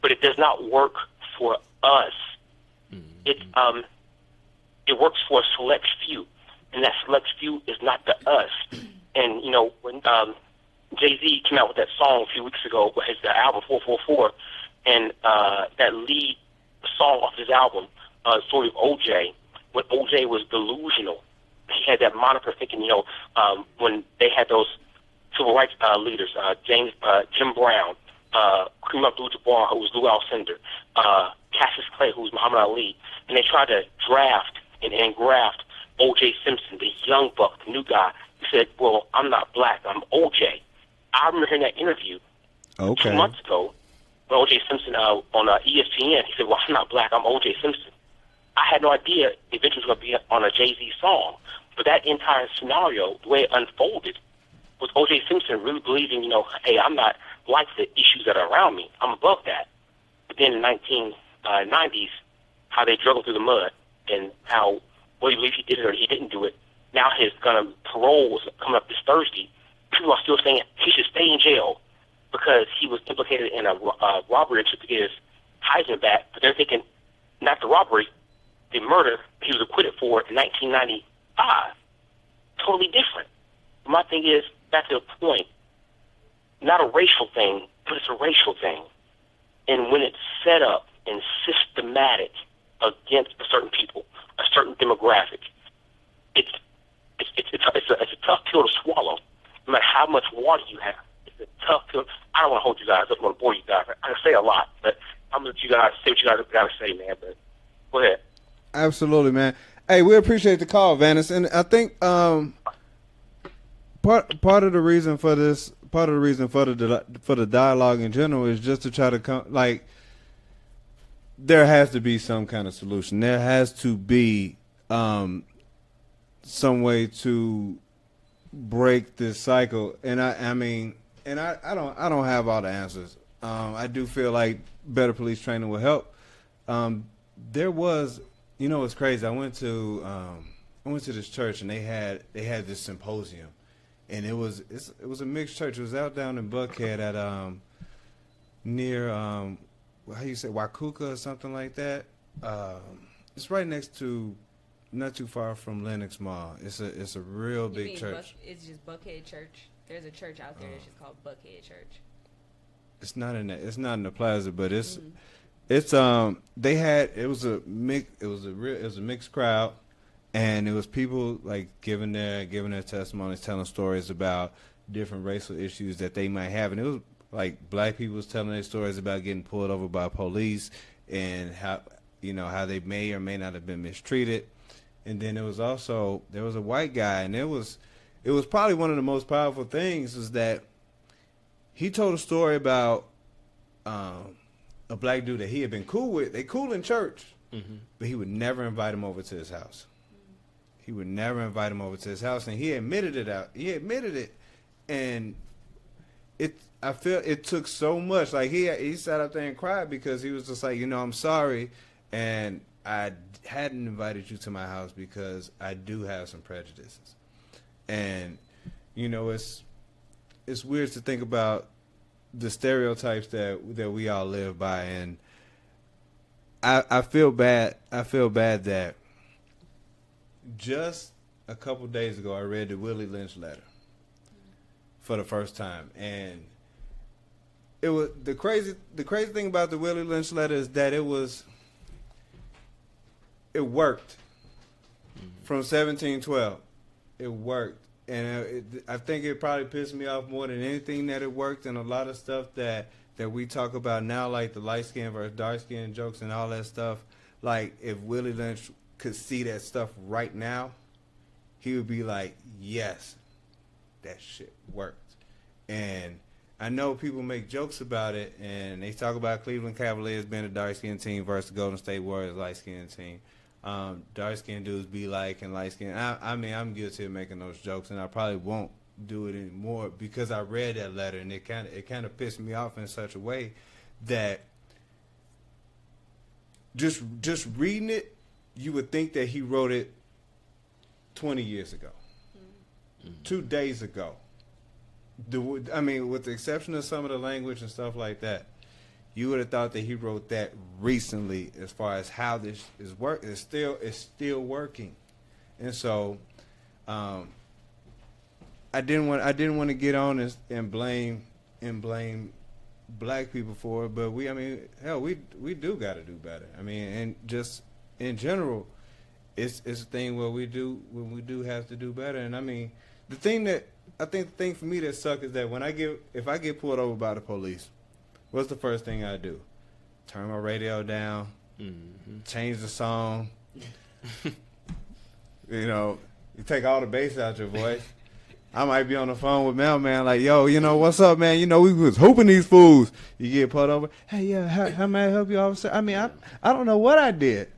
but it does not work for us. Mm-hmm. It works for a select few, and that select few is not the us. And when Jay-Z came out with that song a few weeks ago, his album 444, and that lead song off his album, story of OJ, when OJ was delusional, he had that moniker thinking, when they had those civil rights leaders, Jim Brown, Kareem Abdul-Jabbar, who was Lou Alcindor, Cassius Clay, who was Muhammad Ali, and they tried to draft and graft O.J. Simpson, the young buck, the new guy. He said, well, I'm not black, I'm O.J. I remember hearing that interview 2 months ago when O.J. Simpson on ESPN, he said, well, I'm not black, I'm O.J. Simpson. I had no idea eventually it was going to be on a Jay-Z song. But that entire scenario, the way it unfolded, was O.J. Simpson really believing, hey, I'm not like the issues that are around me. I'm above that. But then in the 1990s, how they drug him through the mud and how, whether you believe he did it or he didn't do it, now his parole was coming up this Thursday. People are still saying he should stay in jail because he was implicated in a robbery to get his Heisman back. But they're thinking, not the robbery, the murder he was acquitted for in 1995. Totally different. My thing is, back to the point, not a racial thing, but it's a racial thing. And when it's set up and systematic against a certain people, a certain demographic, it's a tough pill to swallow. No matter how much water you have, it's a tough pill. I don't want to hold you guys up. I don't want to bore you guys. I can say a lot, but I'm going to let you guys say what you guys got to say, man. But go ahead. Absolutely, man. Hey, we appreciate the call, Vanis, and I think part of the reason for this, part of the reason for the dialogue in general is just to try to come, like, there has to be some kind of solution. There has to be some way to break this cycle, and I mean, and I don't have all the answers. I do feel like better police training will help. There was, it's crazy. I went to this church, and they had this symposium, and it was a mixed church. It was out down in Buckhead at near how you say, Wakuka or something like that. It's right next to, not too far from Lenox Mall. It's a real big church. It's just Buckhead Church. There's a church out there that's just called Buckhead Church. It's not in the plaza, but it's they had, it was a mixed crowd, and it was people like giving their testimonies, telling stories about different racial issues that they might have, and it was like black people was telling their stories about getting pulled over by police and how they may or may not have been mistreated. And then there was a white guy, and it was probably one of the most powerful things is that he told a story about a black dude that he had been cool with. They cool in church, but he would never invite him over to his house. He would never invite him over to his house, and he admitted it, and I feel it took so much. Like he sat up there and cried because he was just like, I'm sorry, and I hadn't invited you to my house because I do have some prejudices. And it's weird to think about the stereotypes that we all live by, and I feel bad that just a couple days ago I read the Willie Lynch letter for the first time, and it was the crazy thing about the Willie Lynch letter is that it worked from 1712. It worked. And I think it probably pissed me off more than anything that it worked. And a lot of stuff that we talk about now, like the light skin versus dark skin jokes and all that stuff, like if Willie Lynch could see that stuff right now, he would be like, yes, that shit worked. And I know people make jokes about it, and they talk about Cleveland Cavaliers being a dark skin team versus the Golden State Warriors light skin team. Dark skinned dudes be like and light skinned. I mean, I'm guilty of making those jokes, and I probably won't do it anymore because I read that letter, and it kind of pissed me off in such a way that just reading it, you would think that he wrote it 20 years ago, 2 days ago. I mean, with the exception of some of the language and stuff like that, you would have thought that he wrote that recently. As far as how this is it's still working, and so I didn't want to get on and blame black people for it, but we do got to do better. I mean, and just in general, it's a thing where we do have to do better. And I mean, the thing for me that sucks is that if I get pulled over by the police, what's the first thing I do? Turn my radio down, change the song. You take all the bass out your voice. I might be on the phone with Mailman like, yo, what's up, man? We was hooping these fools. You get pulled over. Hey, yeah, how may I help you, officer? I mean, I don't know what I did.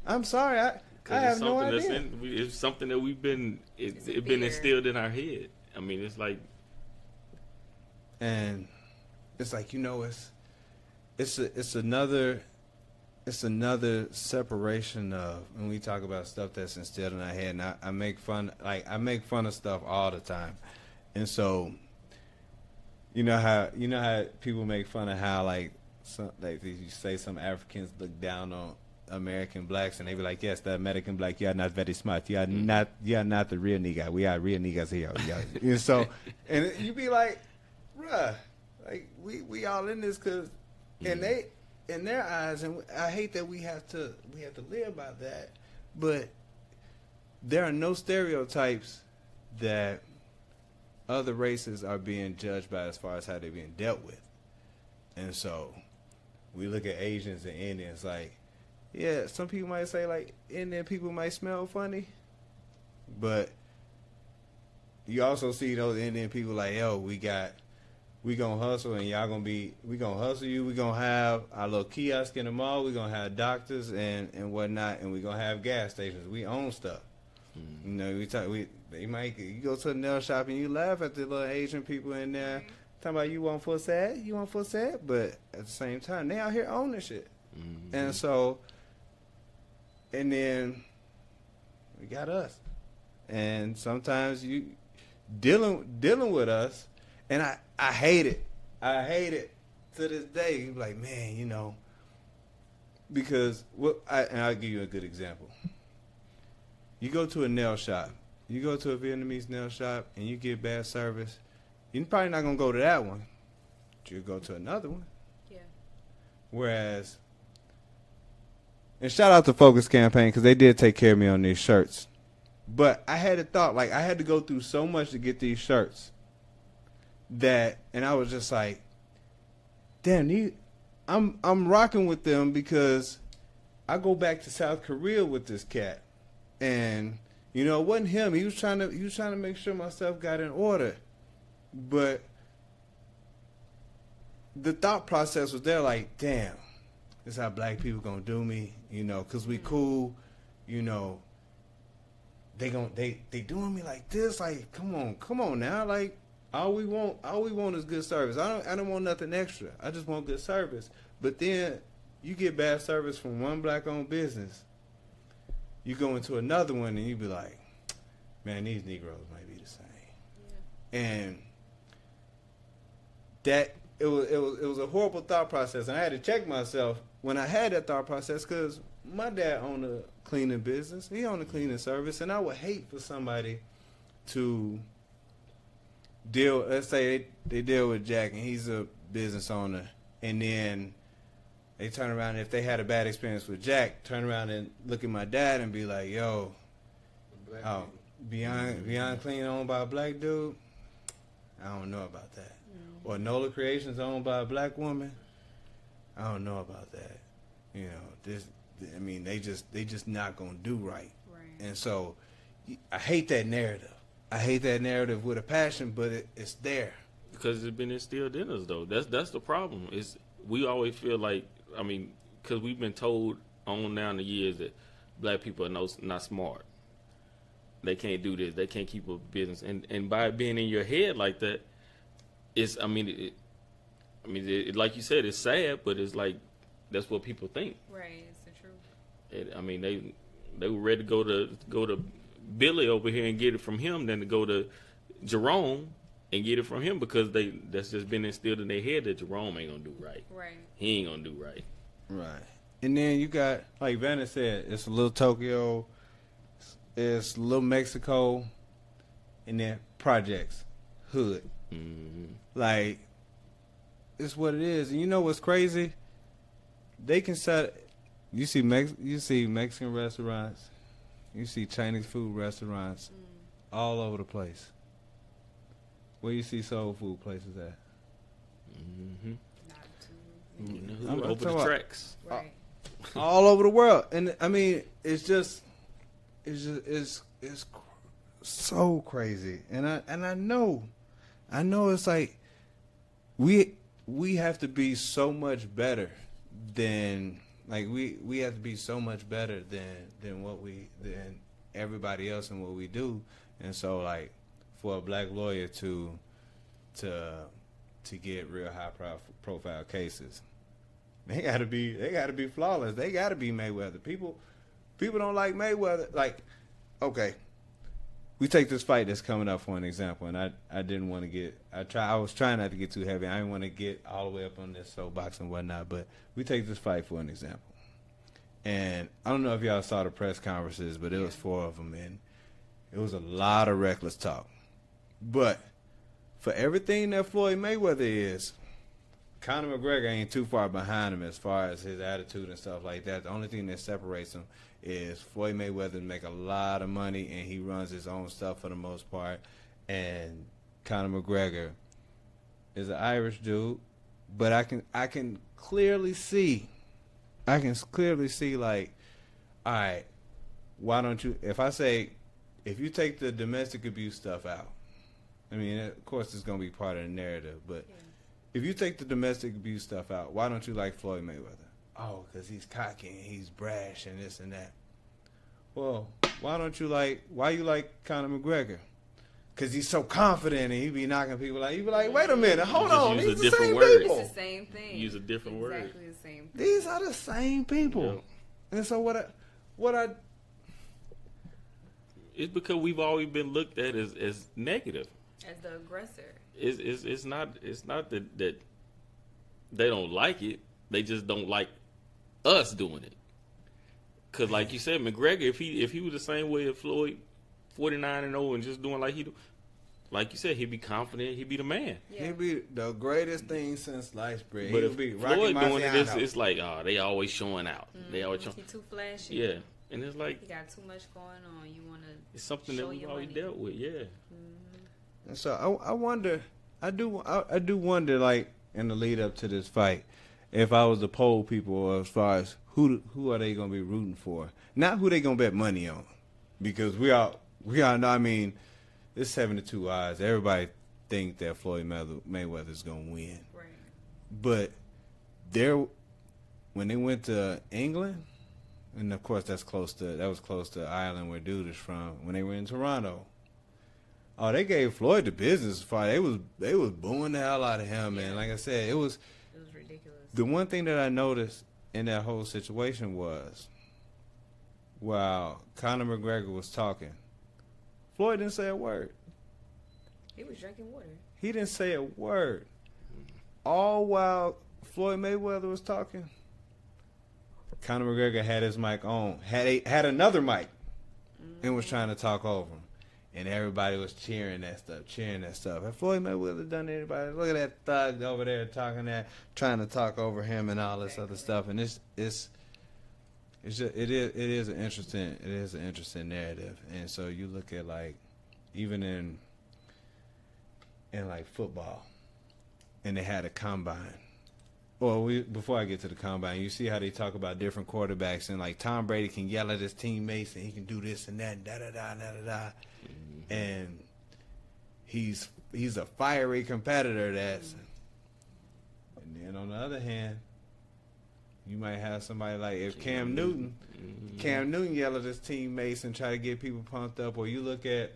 I'm sorry. I have no idea. It's something that it's been instilled in our head. I mean, it's like. And it's like, it's another separation of when we talk about stuff that's instilled in our head. And I make fun of stuff all the time. And so, you know how people make fun of how like you say some Africans look down on American blacks, and they be like, yes, the American black, you are not very smart. You are not the real nigga. We are real niggas here. And so, and you be like, bruh, like we all in this because, and they in their eyes, and I hate that we have to live by that, but there are no stereotypes that other races are being judged by as far as how they're being dealt with. And so we look at Asians and Indians like, yeah, some people might say like Indian people might smell funny, but you also see those Indian people like, yo, we gonna hustle, and we gonna hustle you. We gonna have our little kiosk in the mall. We gonna have doctors and whatnot, and we gonna have gas stations. We own stuff. You go to a nail shop and you laugh at the little Asian people in there talking about you want for sad, but at the same time they out here owning shit. And so, and then we got us, and sometimes you dealing with us, and I hate it. I hate it to this day. You're like, man, because and I'll give you a good example. You go to a nail shop, you go to a Vietnamese nail shop, and you get bad service. You're probably not gonna go to that one, but you go to another one. Yeah. Whereas, and shout out to Focus Campaign because they did take care of me on these shirts. But I had a thought, like I had to go through so much to get these shirts. that, and I was just like, damn, I'm rocking with them because I go back to South Korea with this cat, and you know, it wasn't him. He was trying to make sure my stuff got in order, but the thought process was there, like, damn, this how black people gonna do me, you know, cause we cool, you know. They doing me like this, like, come on now, like, all we want is good service. I don't want nothing extra. I just want good service. But then you get bad service from one black-owned business. You go into another one and you be like, man, these Negroes might be the same. Yeah. And that it was a horrible thought process, and I had to check myself when I had that thought process, because my dad owned a cleaning business. He owned a cleaning service, and I would hate for somebody to deal. Let's say they deal with Jack, and he's a business owner, and then they turn around, and if they had a bad experience with Jack, turn around and look at my dad and be like, "Yo, Beyond Clean owned by a black dude? I don't know about that." Or Nola Creationz owned by a black woman? I don't know about that. You know, they just not gonna do right. And so, I hate that narrative. I hate that narrative with a passion, but it's there because it's been instilled in us, though. That's the problem. Is we always feel like, I mean, because we've been told on down the years that black people are not smart. They can't do this. They can't keep a business. And by being in your head like that, it's, like you said, it's sad, but it's like that's what people think. Right, it's the truth. They were ready to go to Billy over here and get it from him than to go to Jerome and get it from him, because that's just been instilled in their head that Jerome ain't gonna do right. Right. He ain't gonna do right. Right. And then you got, like Vanna said, it's a little Tokyo, it's a little Mexico, and then projects, hood. Mm-hmm. Like, it's what it is. And you know what's crazy? They can set. You see Mexican restaurants, you see Chinese food restaurants, all over the place. Where you see soul food places at? Mm-hmm. Over the tracks, right? All over the world, and I mean, it's so crazy. And I know it's like we have to be so much better than, like, we have to be so much better than everybody else in what we do. And so, like, for a black lawyer to get real high profile cases, they gotta be flawless. They gotta be Mayweather. People don't like Mayweather. Like, okay, we take this fight that's coming up for an example, and I didn't want to get, I was trying not to get too heavy. I didn't want to get all the way up on this soapbox and whatnot, but we take this fight for an example. And I don't know if y'all saw the press conferences, but it was 4 of them, and it was a lot of reckless talk. But for everything that Floyd Mayweather is, Conor McGregor ain't too far behind him as far as his attitude and stuff like that. The only thing that separates them is Floyd Mayweather make a lot of money, and he runs his own stuff for the most part. And Conor McGregor is an Irish dude, but I can clearly see, like, all right, why don't you? If you take the domestic abuse stuff out, I mean, of course, it's gonna be part of the narrative, but if you take the domestic abuse stuff out, why don't you like Floyd Mayweather? Oh, because he's cocky and he's brash and this and that. Well, why you like Conor McGregor? Because he's so confident and he be knocking people out. You be like, wait a minute, hold on. These are the same people. It's the same thing. Use a different word. Exactly the same thing. These are the same people. Yeah. And so it's because we've always been looked at as negative. As the aggressor. It's not that they don't like it. They just don't like us doing it. Cause like you said, McGregor, if he was the same way as Floyd, 49-0 and just doing like he do, like you said, he'd be confident. He'd be the man. Yeah. He'd be the greatest thing since sliced bread. But He'd if be Floyd doing it, Marciano. it's like, they always showing out. They always showing. He too flashy. Yeah, and it's like he got too much going on. You want to? It's something that we've always dealt with. Yeah. And so I wonder, I do wonder, like, in the lead up to this fight, if I was to poll people as far as who are they gonna be rooting for, not who they gonna bet money on, because we all know. I mean, it's 7-2 odds. Everybody think that Floyd Mayweather's gonna win, Right. but when they went to England, and of course that was close to Ireland where dude is from. When they were in Toronto, oh, they gave Floyd the business fight. They was booing the hell out of him, man. Like I said, it was ridiculous. the one thing that I noticed in that whole situation was while Conor McGregor was talking, Floyd didn't say a word. He was drinking water. He didn't say a word. All while Floyd Mayweather was talking, Conor McGregor had his mic on, had another mic, and was trying to talk over him. And everybody was cheering that stuff. Have Floyd Mayweather done anybody? Look at that thug over there trying to talk over him and all this other stuff. And it is an interesting narrative. And so you look at, like, even in like football, and they had a combine. Well, before I get to the combine, you see how they talk about different quarterbacks, and like Tom Brady can yell at his teammates and he can do this and that and da-da-da. And he's a fiery competitor. And then on the other hand, you might have somebody like if Cam Newton yell at his teammates and try to get people pumped up, or you look at,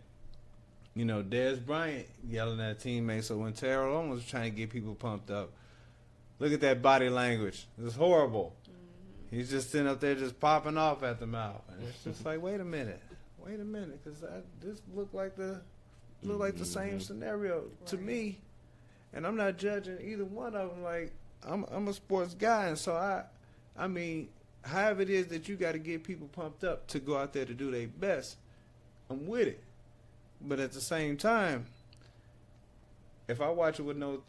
Dez Bryant yelling at teammates. So when Terrell Owens was trying to get people pumped up, look at that body language. It's horrible. He's just sitting up there just popping off at the mouth. And it's just like, wait a minute, because this looked like the same scenario to me. And I'm not judging either one of them. Like, I'm a sports guy, and so I mean, however it is that you got to get people pumped up to go out there to do their best, I'm with it. But at the same time, if I watch it with no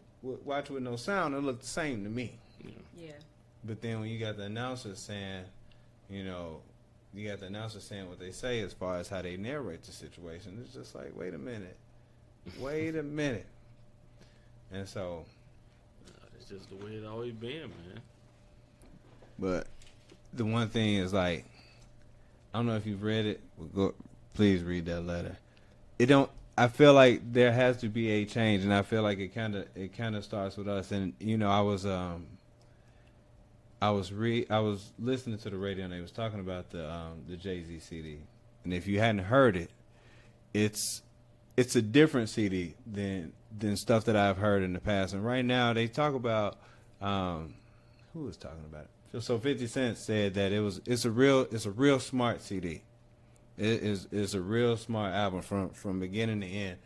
sound, it look the same to me. Yeah. But then when you got the announcers saying, what they say as far as how they narrate the situation, it's just like, wait a minute. And so, it's just the way it's always been, man. But the one thing is, like, I don't know if you've read it. Please read that letter. I feel like there has to be a change, and I feel like it kind of starts with us. And I was listening to the radio, and they was talking about the Jay-Z CD. And if you hadn't heard it, it's a different CD than stuff that I've heard in the past. And right now they talk about who was talking about it. So 50 Cent said that it's a real smart CD. It's a real smart album from beginning to end,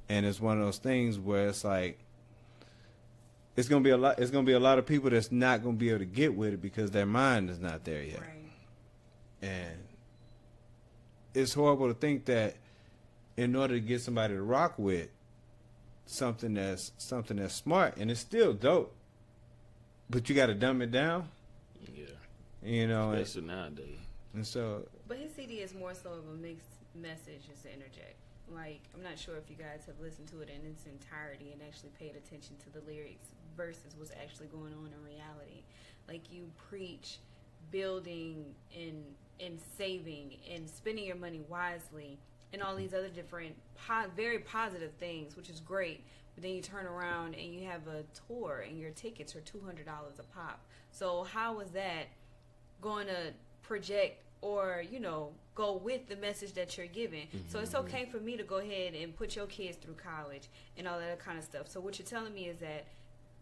and it's one of those things where it's like it's gonna be a lot of people that's not gonna be able to get with it because their mind is not there yet. Right. And it's horrible to think that in order to get somebody to rock with something that's smart, and it's still dope, but you got to dumb it down. Yeah. Especially nowadays. And so. But his CD is more so of a mixed message, just to interject. Like, I'm not sure if you guys have listened to it in its entirety and actually paid attention to the lyrics versus what's actually going on in reality. Like, you preach building and saving and spending your money wisely and all these other different very positive things, which is great. But then you turn around and you have a tour and your tickets are $200 a pop. So how is that going to project or, go with the message that you're giving? Mm-hmm. So it's okay for me to go ahead and put your kids through college and all that kind of stuff. So what you're telling me is that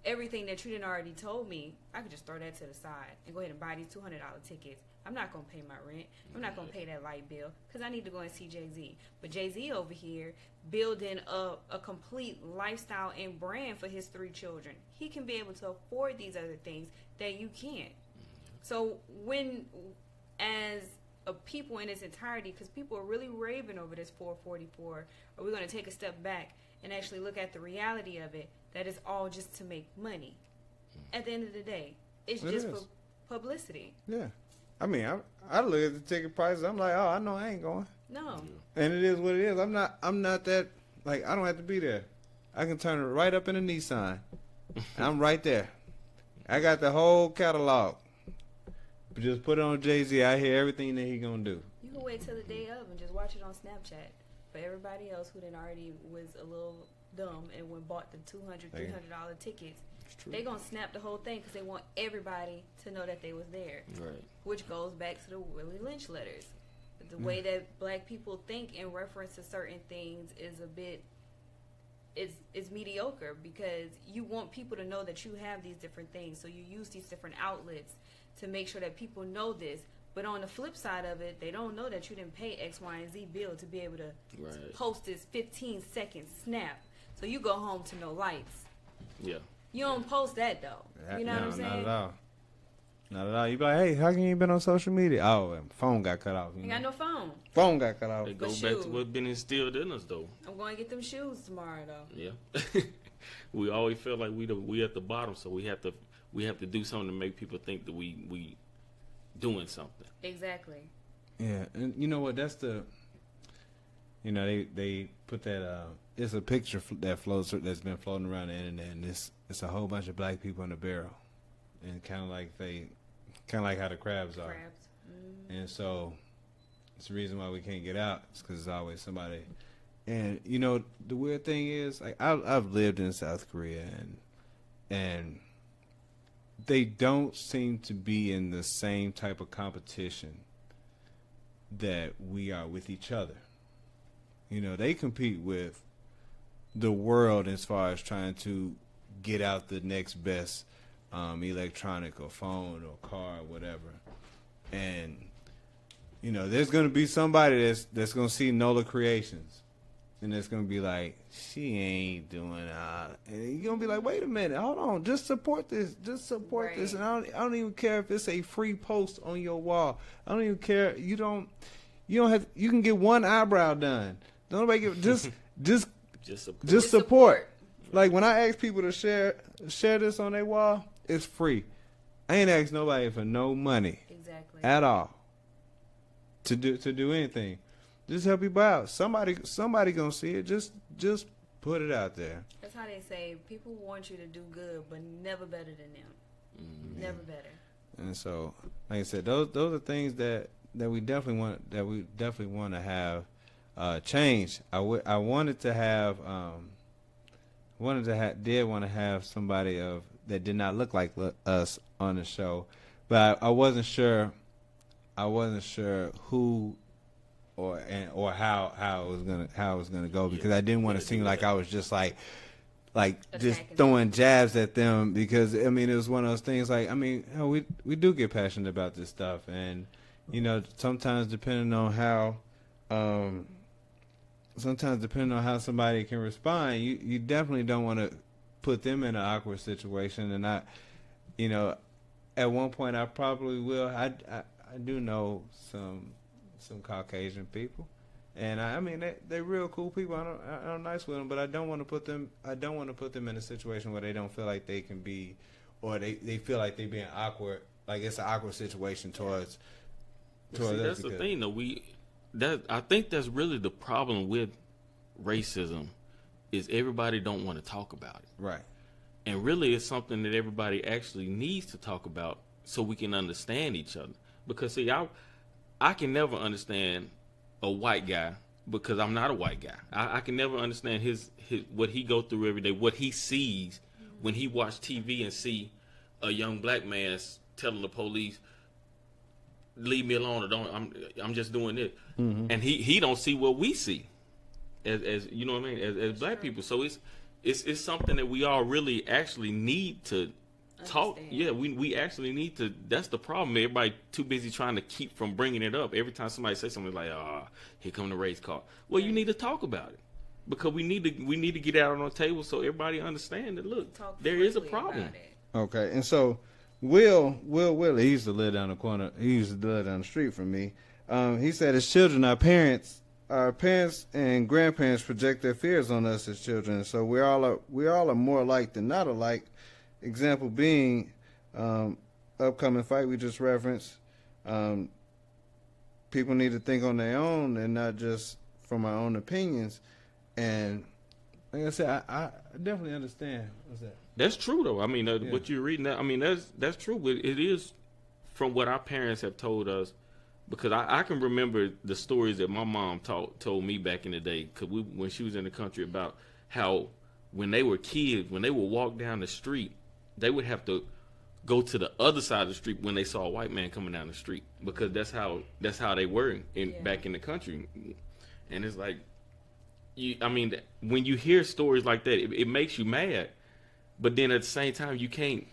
everything that you didn't already told me, I could just throw that to the side and go ahead and buy these $200 tickets. I'm not going to pay my rent. I'm not going to pay that light bill because I need to go and see Jay-Z. But Jay-Z over here building a complete lifestyle and brand for his 3 children. He can be able to afford these other things that you can't. So as a people in its entirety, because people are really raving over this 444, are we going to take a step back and actually look at the reality of it, that it's all just to make money? At the end of the day, it's just for publicity. Yeah. I mean, I look at the ticket prices, I'm like, oh, I know I ain't going. No. And it is what it is. I'm not that, like, I don't have to be there. I can turn it right up in a Nissan. I'm right there. I got the whole catalog. Just put it on Jay-Z. I hear everything that he gonna do. You can wait till the day of and just watch it on Snapchat. For everybody else who then already was a little dumb and went bought the $200, $300 tickets, they gonna snap the whole thing because they want everybody to know that they was there. Right. Which goes back to the Willie Lynch letters. The way that black people think in reference to certain things is a bit is mediocre, because you want people to know that you have these different things, so you use these different outlets to make sure that people know this. But on the flip side of it, they don't know that you didn't pay X, Y, and Z bill to be able to post this 15-second snap. So you go home to no likes. Yeah. You don't post that though. You know what I'm saying? Not at all. Not at all. You be like, hey, how come you ain't been on social media? Oh, my phone got cut off. You got no phone. Phone got cut off. It goes back to what's been instilled in us, though. I'm going to get them shoes tomorrow, though. Yeah. We always feel like we at the bottom, so we have to do something to make people think that we doing something. Exactly. Yeah, and you know what? That's the. You know, they put that. It's a picture that's been floating around the internet, and it's a whole bunch of black people in a barrel, and kind of like how the crabs are. And so it's the reason why we can't get out. It's because there's always somebody. And you know, the weird thing is, like, I've lived in South Korea, and they don't seem to be in the same type of competition that we are with each other. You know, they compete with the world as far as trying to get out the next best electronic or phone or car or whatever. And, you know, there's going to be somebody that's going to see Nola Creationz, and it's going to be like, she ain't doing and you're going to be like, wait a minute, hold on, just support this. Just support this. And I don't even care if it's a free post on your wall. I don't even care. You can get one eyebrow done. Don't nobody give just support. Like, when I ask people to share this on their wall, it's free. I ain't asked nobody for no money. Exactly. At all. To do anything. Just help people out. Somebody gonna see it. Just put it out there. That's how they say people want you to do good, but never better than them. Mm-hmm. Never better. And so, like I said, those are things that we definitely want to have change. I wanted to have somebody that did not look like us on the show, but I wasn't sure who or how it was gonna go, because I didn't want to seem like I was just like just throwing jabs at them, because I mean, it was one of those things, like, I mean, we do get passionate about this stuff, and you know, sometimes depending on how somebody can respond, you definitely don't want to put them in an awkward situation. And I, you know, at one point I probably will. I do know some Caucasian people, and I mean, they're real cool people. I'm nice with them, but I don't want to put them in a situation where they don't feel like they can be, or they feel like they're being awkward, like it's an awkward situation towards us. That's the thing, though. I think that's really the problem with racism, is everybody don't want to talk about it. Right. And really, it's something that everybody actually needs to talk about so we can understand each other. Because, see, I can never understand a white guy, because I'm not a white guy. I can never understand his what he go through every day, what he sees when he watch TV and see a young black man telling the police, leave me alone, or I'm just doing it. Mm-hmm. And he don't see what we see as you know what I mean, as black people. So it's something that we all really actually need to talk. Yeah, we actually need to. That's the problem. Everybody too busy trying to keep from bringing it up. Every time somebody says something, like, here come the race car. Well, you need to talk about it, because we need to get out on the table so everybody understand that, look, there is a problem. Okay, and so Will, he used to live down the corner. He used to live down the street from me. He said, as children, our parents and grandparents project their fears on us as children. So we all are more alike than not alike. Example being, upcoming fight we just referenced. People need to think on their own and not just from our own opinions. And like I said, I definitely understand. What's that? That's true though. I mean, what you're reading, I mean, that's true. But it is from what our parents have told us, because I can remember the stories that my mom told me back in the day. Because when she was in the country, about how when they were kids, when they would walk down the street, they would have to go to the other side of the street when they saw a white man coming down the street, because that's how they were back in the country. And it's like, I mean, when you hear stories like that, it makes you mad. But then at the same time, you can't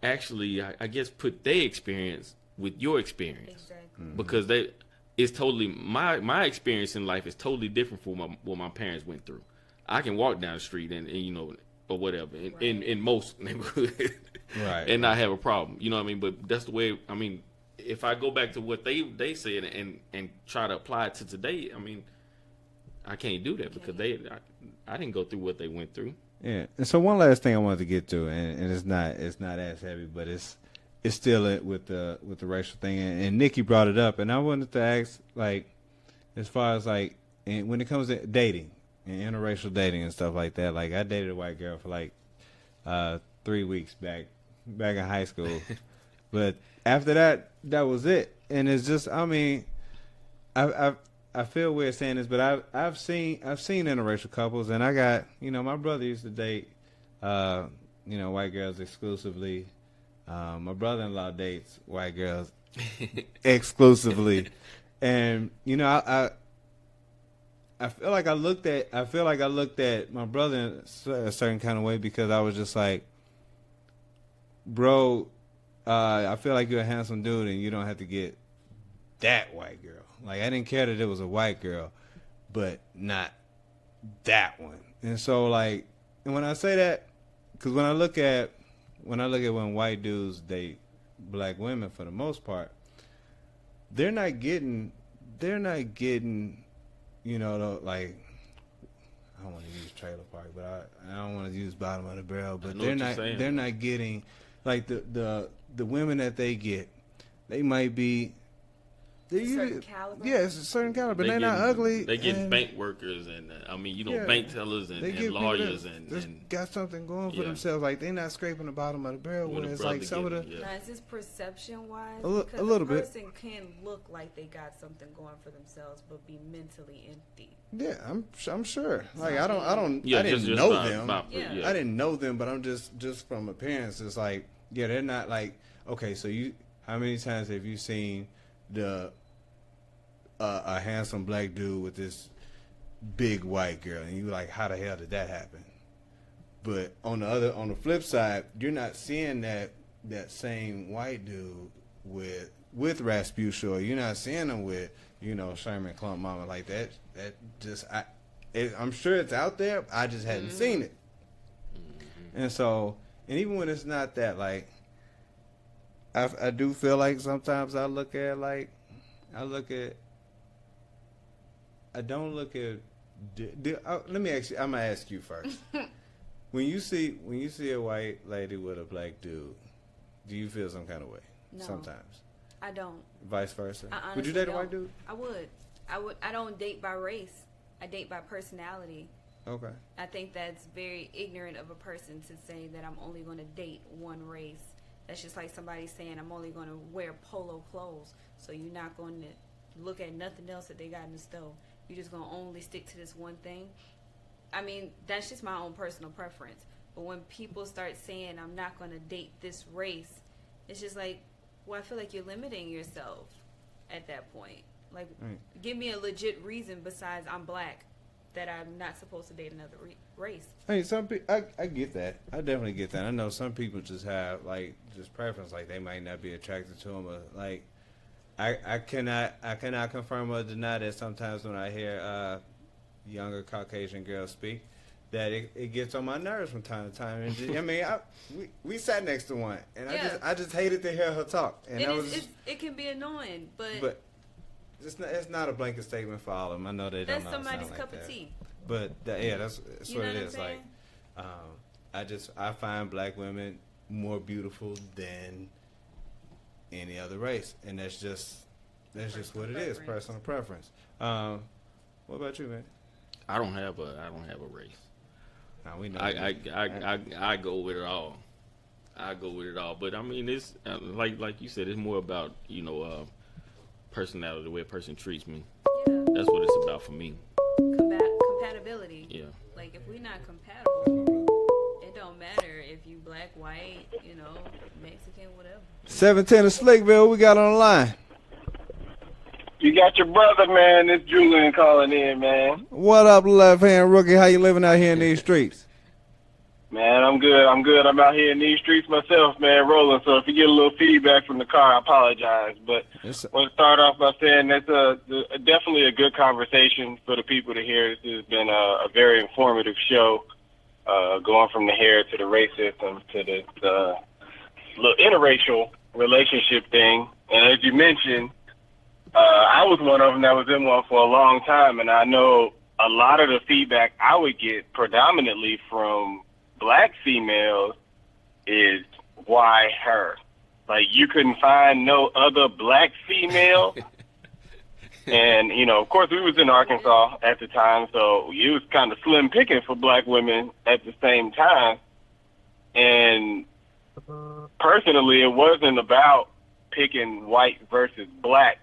actually, I guess, put their experience with your experience. Exactly. Because it's totally, my experience in life is totally different from what my parents went through. I can walk down the street and you know, or whatever, in most neighborhoods, and not have a problem. You know what I mean? But that's the way. I mean, if I go back to what they said and try to apply it to today, I mean, I can't do that because I didn't go through what they went through. Yeah. And so one last thing I wanted to get to, and it's not as heavy, but it's still with the racial thing. And Nikki brought it up, and I wanted to ask, like, as far as like, and when it comes to dating. And interracial dating and stuff like that. Like, I dated a white girl for like 3 weeks back in high school, but after that was it. And it's just, I mean, I feel weird saying this, but I've seen interracial couples, and I got, you know, my brother used to date you know, white girls exclusively. My brother-in-law dates white girls exclusively, and you know, I feel like I looked at my brother in a certain kind of way, because I was just like, bro, I feel like you're a handsome dude and you don't have to get that white girl. Like, I didn't care that it was a white girl, but not that one. And so, like, and when I say that, because when I look at when white dudes date black women, for the most part, they're not getting, you know, like, I don't want to use trailer park, but I don't want to use bottom of the barrel, but they're not getting, like, the women that they get, they might be, certain caliber. Yeah, it's a certain caliber, but they're not ugly. They get bank workers and I mean, you know, bank tellers and lawyers and got something going for themselves. Like, they're not scraping the bottom of the barrel. When it's like some of the. Now, is this perception wise? A little bit. A person can look like they got something going for themselves, but be mentally empty. Yeah, I'm sure. Like, I didn't know them. I didn't know them, but I'm just from appearance. It's like, yeah, they're not like, okay. So how many times have you seen a handsome black dude with this big white girl, and you like, how the hell did that happen? But on the flip side, you're not seeing that same white dude with Rasputia, or you're not seeing them with, you know, Sherman Clump Mama like that. That just I'm sure it's out there. I just hadn't seen it. And so, and even when it's not that, like, I do feel like sometimes I don't look at. Let me ask you. I'm gonna ask you first. When you see a white lady with a black dude, do you feel some kind of way? No, sometimes. I don't. Vice versa. I Would you date a white dude? I would. I don't date by race. I date by personality. Okay. I think that's very ignorant of a person to say that I'm only going to date one race. That's just like somebody saying I'm only going to wear polo clothes. So you're not going to look at nothing else that they got in the stove. You're just going to only stick to this one thing. I mean, that's just my own personal preference. But when people start saying I'm not going to date this race, it's just like, well, I feel like you're limiting yourself at that point. Like, give me a legit reason besides I'm black that I'm not supposed to date another race. I mean, some people, I get that. I definitely get that. I know some people just have, like, just preference. Like, they might not be attracted to them, but, like, I cannot confirm or deny that sometimes when I hear younger Caucasian girls speak, that it gets on my nerves from time to time. And just, I mean, we sat next to one, and I just hated to hear her talk. And it can be annoying, but it's not a blanket statement for all of them. I know they don't know. That's somebody's like cup that. of tea. But that's what it is. Like, saying? I find black women more beautiful than any other race, and that's just what it is. Personal preference. What about you, man? I don't have a race. Nah, we know. I go with it all. I go with it all. But I mean, it's like you said, it's more about personality, the way a person treats me. Yeah. That's what it's about for me. Compatibility. Yeah. Like if we're not compatible, it don't matter if you black, white, Mexican, whatever. 710 of Slickville, we got on the line. You got your brother, man. It's Julian calling in, man. What up, left hand rookie? How you living out here in these streets? Man, I'm good. I'm out here in these streets myself, man, rolling. So if you get a little feedback from the car, I apologize. But I want to start off by saying that's definitely a good conversation for the people to hear. This has been a very informative show, going from the hair to the race system to the little interracial relationship thing. And as you mentioned, I was one of them that was in one for a long time, and I know a lot of the feedback I would get predominantly from black females is, why her? Like, you couldn't find no other black female. And, of course, we was in Arkansas at the time, so it was kind of slim picking for black women at the same time. And personally, it wasn't about picking white versus black.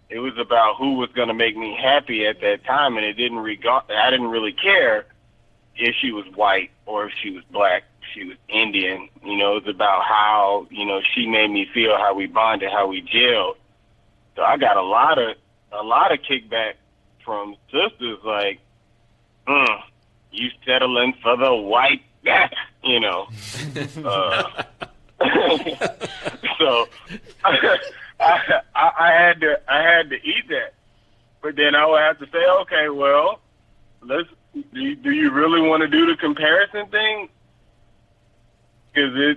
It was about who was going to make me happy at that time, and I didn't really care if she was white or if she was black, if she was Indian. It was about how, she made me feel, how we bonded, how we gelled. So I got a lot of kickback from sisters like, you settling for the white guy, So I had to eat that, but then I would have to say, okay, well, do you really want to do the comparison thing? Because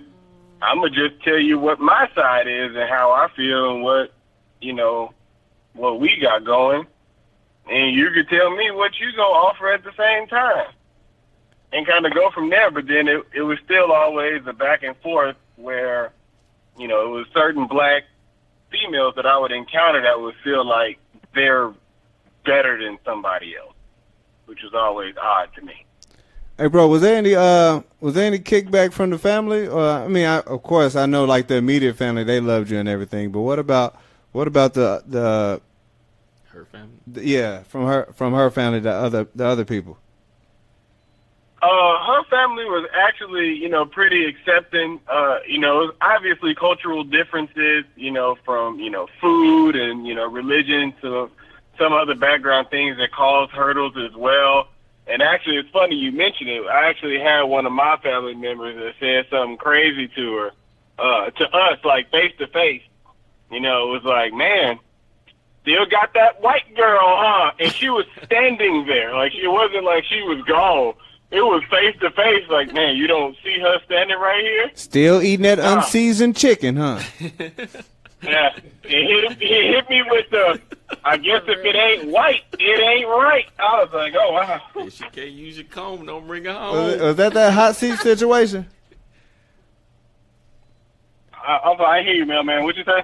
I'm gonna just tell you what my side is and how I feel and what we got going, and you could tell me what you gonna offer at the same time, and kind of go from there. But then it was still always a back and forth where, it was certain black females that I would encounter that would feel like they're better than somebody else, which was always odd to me. Hey, bro, was there any kickback from the family? Of course, I know like the immediate family, they loved you and everything. But what about the her family? From her family, the other people. Her family was actually, pretty accepting. It was obviously cultural differences, from, food and, religion to some other background things that caused hurdles as well. And actually, it's funny you mentioned it. I actually had one of my family members that said something crazy to her, to us, like face to face. It was like, man, still got that white girl, huh? And she was standing there. Like, it wasn't like she was gone. It was face to face, like, man, you don't see her standing right here? Still eating that unseasoned chicken, huh? Yeah. He hit me with the, I guess if it ain't white, it ain't right. I was like, oh, wow. If she can't use your comb, don't bring her home. Was that hot seat situation? I hear you, man. What'd you say?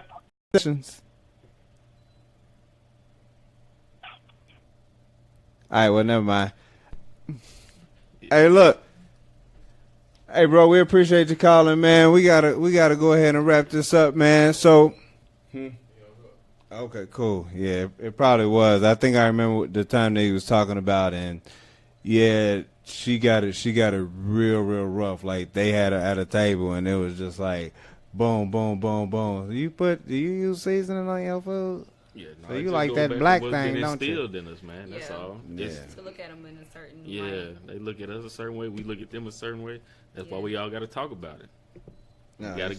All right, well, never mind. Hey, look. Hey, bro, we appreciate you calling, man. We gotta go ahead and wrap this up, man. So, okay, cool. Yeah, it probably was. I think I remember the time that he was talking about, and yeah, she got it real rough. Like, they had her at a table, and it was just like, boom, boom, boom, boom. Do you use seasoning on your food? Yeah, no, so you like that black thing, don't you? Instilled in us, man. That's all. Yeah. To look at them in a certain Yeah, light. they look at us a certain way. We look at them a certain way. That's why we all got to talk about it. No, we got to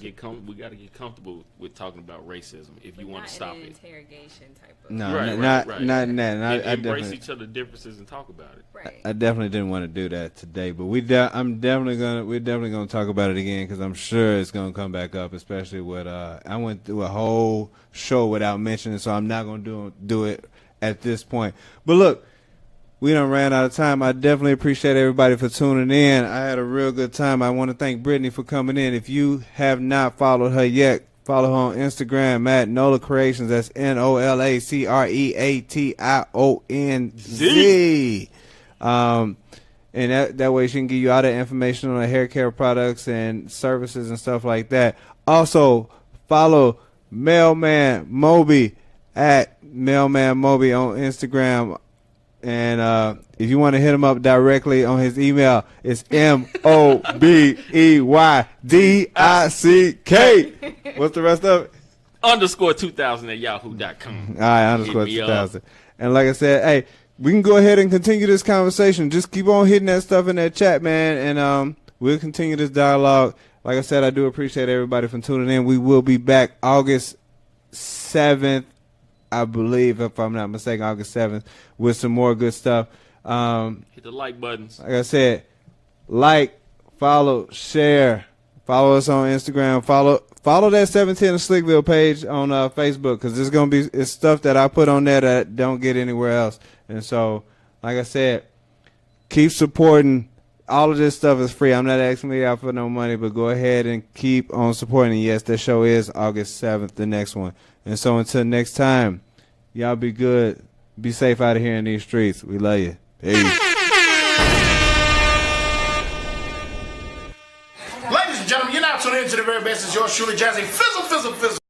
get comfortable with talking about racism if you want to stop it. Interrogation type of. No, right. not in that. And I embrace definitely each other's differences and talk about it. Right. I definitely didn't want to do that today, but we're definitely gonna talk about it again because I'm sure it's gonna come back up, especially with I went through a whole show without mentioning, so I'm not gonna do it at this point. But look, we done ran out of time. I definitely appreciate everybody for tuning in. I had a real good time. I want to thank Brittany for coming in. If you have not followed her yet, follow her on Instagram at Nola Creationz. That's NOLACREATIONZ. And that way she can give you all that information on the hair care products and services and stuff like that. Also, follow Mailman Moby at Mailman Moby on Instagram. And if you want to hit him up directly on his email, it's MOBEYDICK. What's the rest of it? _2000 at yahoo.com. All right, _2000. And like I said, hey, we can go ahead and continue this conversation. Just keep on hitting that stuff in that chat, man, and we'll continue this dialogue. Like I said, I do appreciate everybody for tuning in. We will be back August 7th, I believe, if I'm not mistaken, August 7th, with some more good stuff. Hit the like buttons. Like I said, like, follow, share. Follow us on Instagram. Follow that 710 Slickville page on Facebook, because there's going to be it's stuff that I put on there that don't get anywhere else. And so, like I said, keep supporting. All of this stuff is free. I'm not asking you out for no money, but go ahead and keep on supporting. Yes, the show is August 7th, the next one. And so until next time, y'all be good. Be safe out of here in these streets. We love you. Peace. Ladies and gentlemen, you're now tuning into the very best. It's yours truly, Jazzy Fizzle, Fizzle, Fizzle.